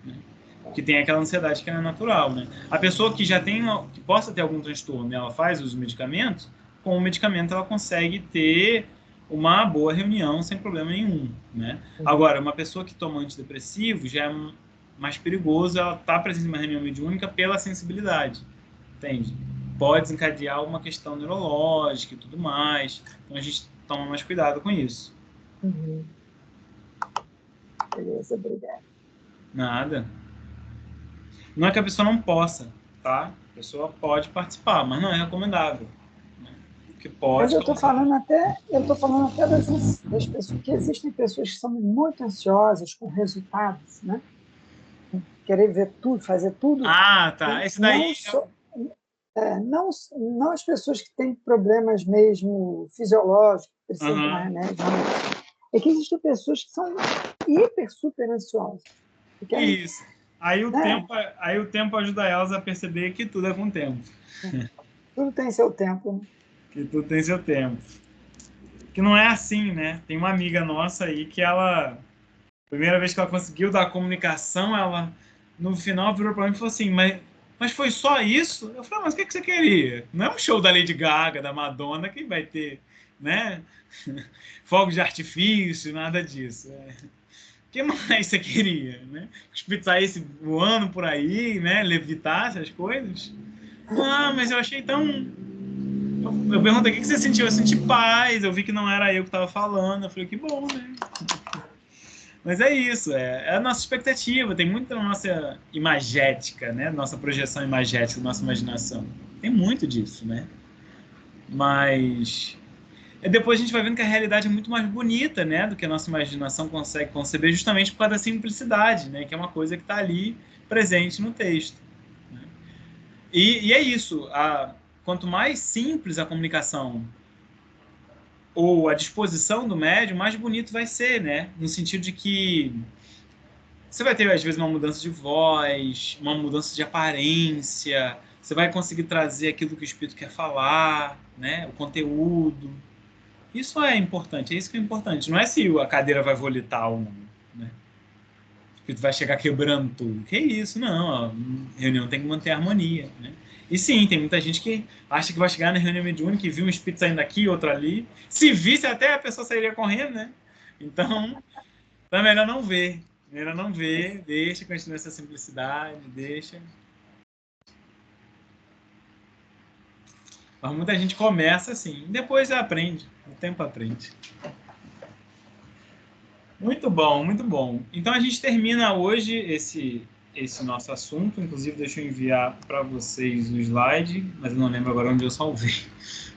Né? Porque tem aquela ansiedade que é natural, né? A pessoa que já tem, que possa ter algum transtorno, ela faz uso de medicamentos, com o medicamento ela consegue ter uma boa reunião sem problema nenhum, né? Uhum. Agora, uma pessoa que toma antidepressivo já é mais perigoso, ela está presente em uma reunião mediúnica pela sensibilidade, entende? Pode desencadear uma questão neurológica e tudo mais, então a gente toma mais cuidado com isso. Uhum. Beleza, obrigada. Nada. Não é que a pessoa não possa, tá? A pessoa pode participar, mas não é recomendável. Né? que pode... Mas eu estou falando até das pessoas, que existem pessoas que são muito ansiosas com resultados, né? Querer ver tudo, fazer tudo. Ah, tá. Esse daí... Não as pessoas que têm problemas mesmo fisiológicos, precisam tomar remédio. É que existem pessoas que são hiper, super ansiosas. Isso. Aí o tempo ajuda elas a perceber que tudo é com tempo. Tudo tem seu tempo. Né? Que tudo tem seu tempo. Que não é assim, né? Tem uma amiga nossa aí que ela... Primeira vez que ela conseguiu dar comunicação, ela no final virou para mim e falou assim, mas foi só isso? Eu falei, mas o que você queria? Não é um show da Lady Gaga, da Madonna, que vai ter, né? Fogos de artifício, nada disso. O que mais você queria, né? Os espíritos saíssem voando por aí, né? Levitasse as coisas. Ah, mas eu achei tão... Eu perguntei, o que você sentiu? Eu senti paz, eu vi que não era eu que estava falando. Eu falei, que bom, né? Mas é isso, é a nossa expectativa, tem muito da nossa imagética, né? Nossa projeção imagética, nossa imaginação. Tem muito disso, né? Mas depois a gente vai vendo que a realidade é muito mais bonita, né? Do que a nossa imaginação consegue conceber, justamente por causa da simplicidade, né? Que é uma coisa que está ali presente no texto. Né? E é isso, quanto mais simples a comunicação ou a disposição do médium, mais bonito vai ser, né? No sentido de que você vai ter, às vezes, uma mudança de voz, uma mudança de aparência, você vai conseguir trazer aquilo que o espírito quer falar, né? O conteúdo. Isso é importante, é isso que é importante. Não é se a cadeira vai volitar ou não, né? O espírito vai chegar quebrando tudo. Que isso? Não, a reunião tem que manter a harmonia, né? E sim, tem muita gente que acha que vai chegar na reunião mediúnica e viu um espírito saindo daqui, outro ali. Se visse, até a pessoa sairia correndo, né? Então é melhor não ver. Melhor não ver, deixa, continua essa simplicidade, deixa. Mas muita gente começa assim, depois aprende, o tempo aprende. Muito bom, muito bom. Então a gente termina hoje esse nosso assunto. Inclusive, deixa eu enviar para vocês o slide, mas eu não lembro agora onde eu salvei.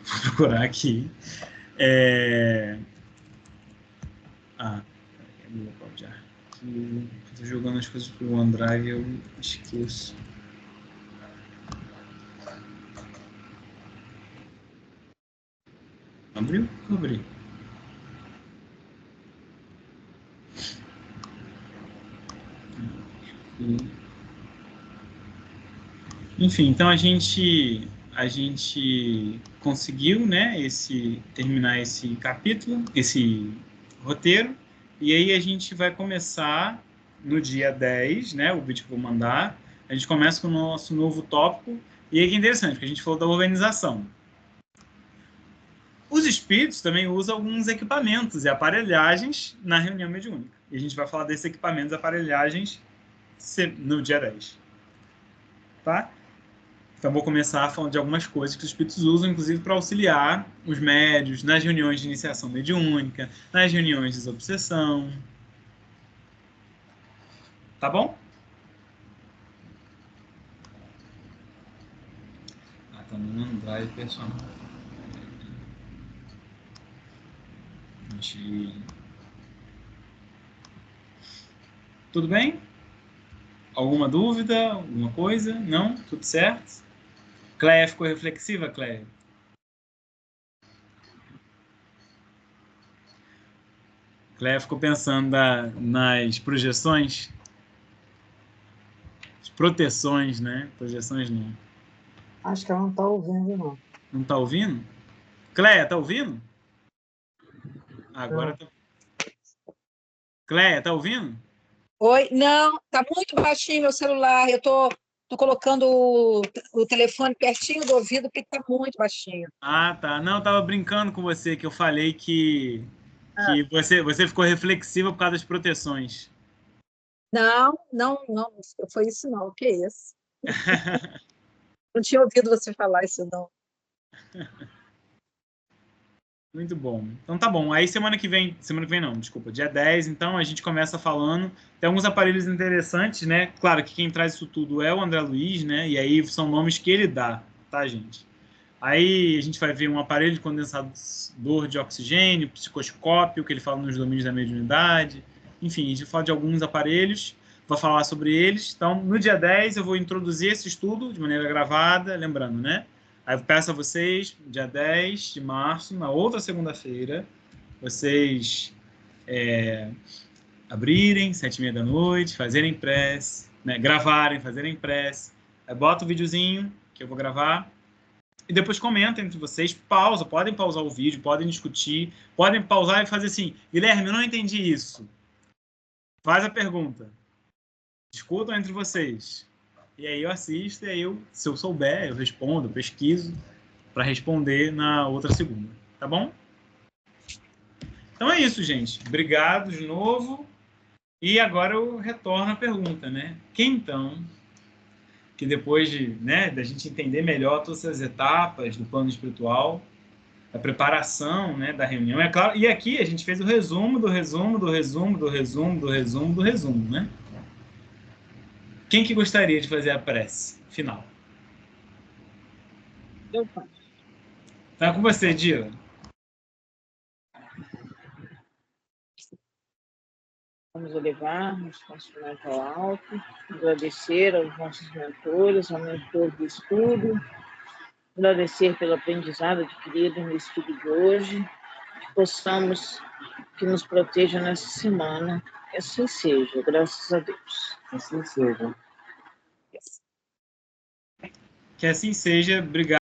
Vou procurar aqui. Estou jogando as coisas para o OneDrive e eu esqueço. Abriu? Abri. Enfim, então a gente conseguiu, né, terminar esse capítulo, esse roteiro, e aí a gente vai começar no dia 10, né, o vídeo que eu vou mandar, a gente começa com o nosso novo tópico, e aí que é interessante, porque a gente falou da organização. Os espíritos também usam alguns equipamentos e aparelhagens na reunião mediúnica, e a gente vai falar desses equipamentos e aparelhagens no dia 10. Tá? Então, vou começar falando de algumas coisas que os espíritos usam, inclusive para auxiliar os médios nas reuniões de iniciação mediúnica, nas reuniões de desobsessão. Tá bom? Tá no OneDrive, pessoal. Tudo bem? Alguma dúvida? Alguma coisa? Não? Tudo certo? Cléia ficou reflexiva, Cléia? Cléia ficou pensando nas projeções? As proteções, né? Projeções não. Acho que ela não está ouvindo, não. Não está ouvindo? Cléia, tá ouvindo? Agora tá. Cléia, tá ouvindo? Oi, não, tá muito baixinho meu celular. Eu tô colocando o telefone pertinho do ouvido porque tá muito baixinho. Ah, tá. Não, eu tava brincando com você, que eu falei que você ficou reflexiva por causa das proteções. Não, foi isso não. O que é isso? Não tinha ouvido você falar isso, não. Muito bom. Então tá bom. Aí semana que vem não, desculpa, dia 10, então a gente começa falando. Tem alguns aparelhos interessantes, né? Claro que quem traz isso tudo é o André Luiz, né? E aí são nomes que ele dá, tá, gente? Aí a gente vai ver um aparelho de condensador de oxigênio, psicoscópio, que ele fala nos domínios da mediunidade. Enfim, a gente vai falar de alguns aparelhos, vou falar sobre eles. Então, no dia 10, eu vou introduzir esse estudo de maneira gravada, lembrando, né? Aí eu peço a vocês, dia 10 de março, na outra segunda-feira, vocês abrirem, 7h30 da noite, fazerem prece, né? Gravarem, fazerem prece. Aí bota o videozinho que eu vou gravar. E depois comenta entre vocês, podem pausar o vídeo, podem discutir, podem pausar e fazer assim, Guilherme, eu não entendi isso. Faz a pergunta. Discutam entre vocês. E aí eu assisto, e aí se eu souber, eu respondo, eu pesquiso para responder na outra segunda. Tá bom? Então é isso, gente. Obrigado de novo. E agora eu retorno à pergunta, né? Quem então, que depois da gente entender melhor todas as etapas do plano espiritual, a preparação, né, da reunião, é claro, e aqui a gente fez o resumo do resumo, do resumo, do resumo, do resumo, do resumo, né? Quem que gostaria de fazer a prece final? Eu faço. Tá com você, Dila. Vamos elevar nosso pensamento ao alto, agradecer aos nossos mentores, ao mentor do estudo, agradecer pelo aprendizado adquirido no estudo de hoje, que possamos, que nos proteja nessa semana. Que assim seja, graças a Deus. Assim seja. Que assim seja. Obrigado.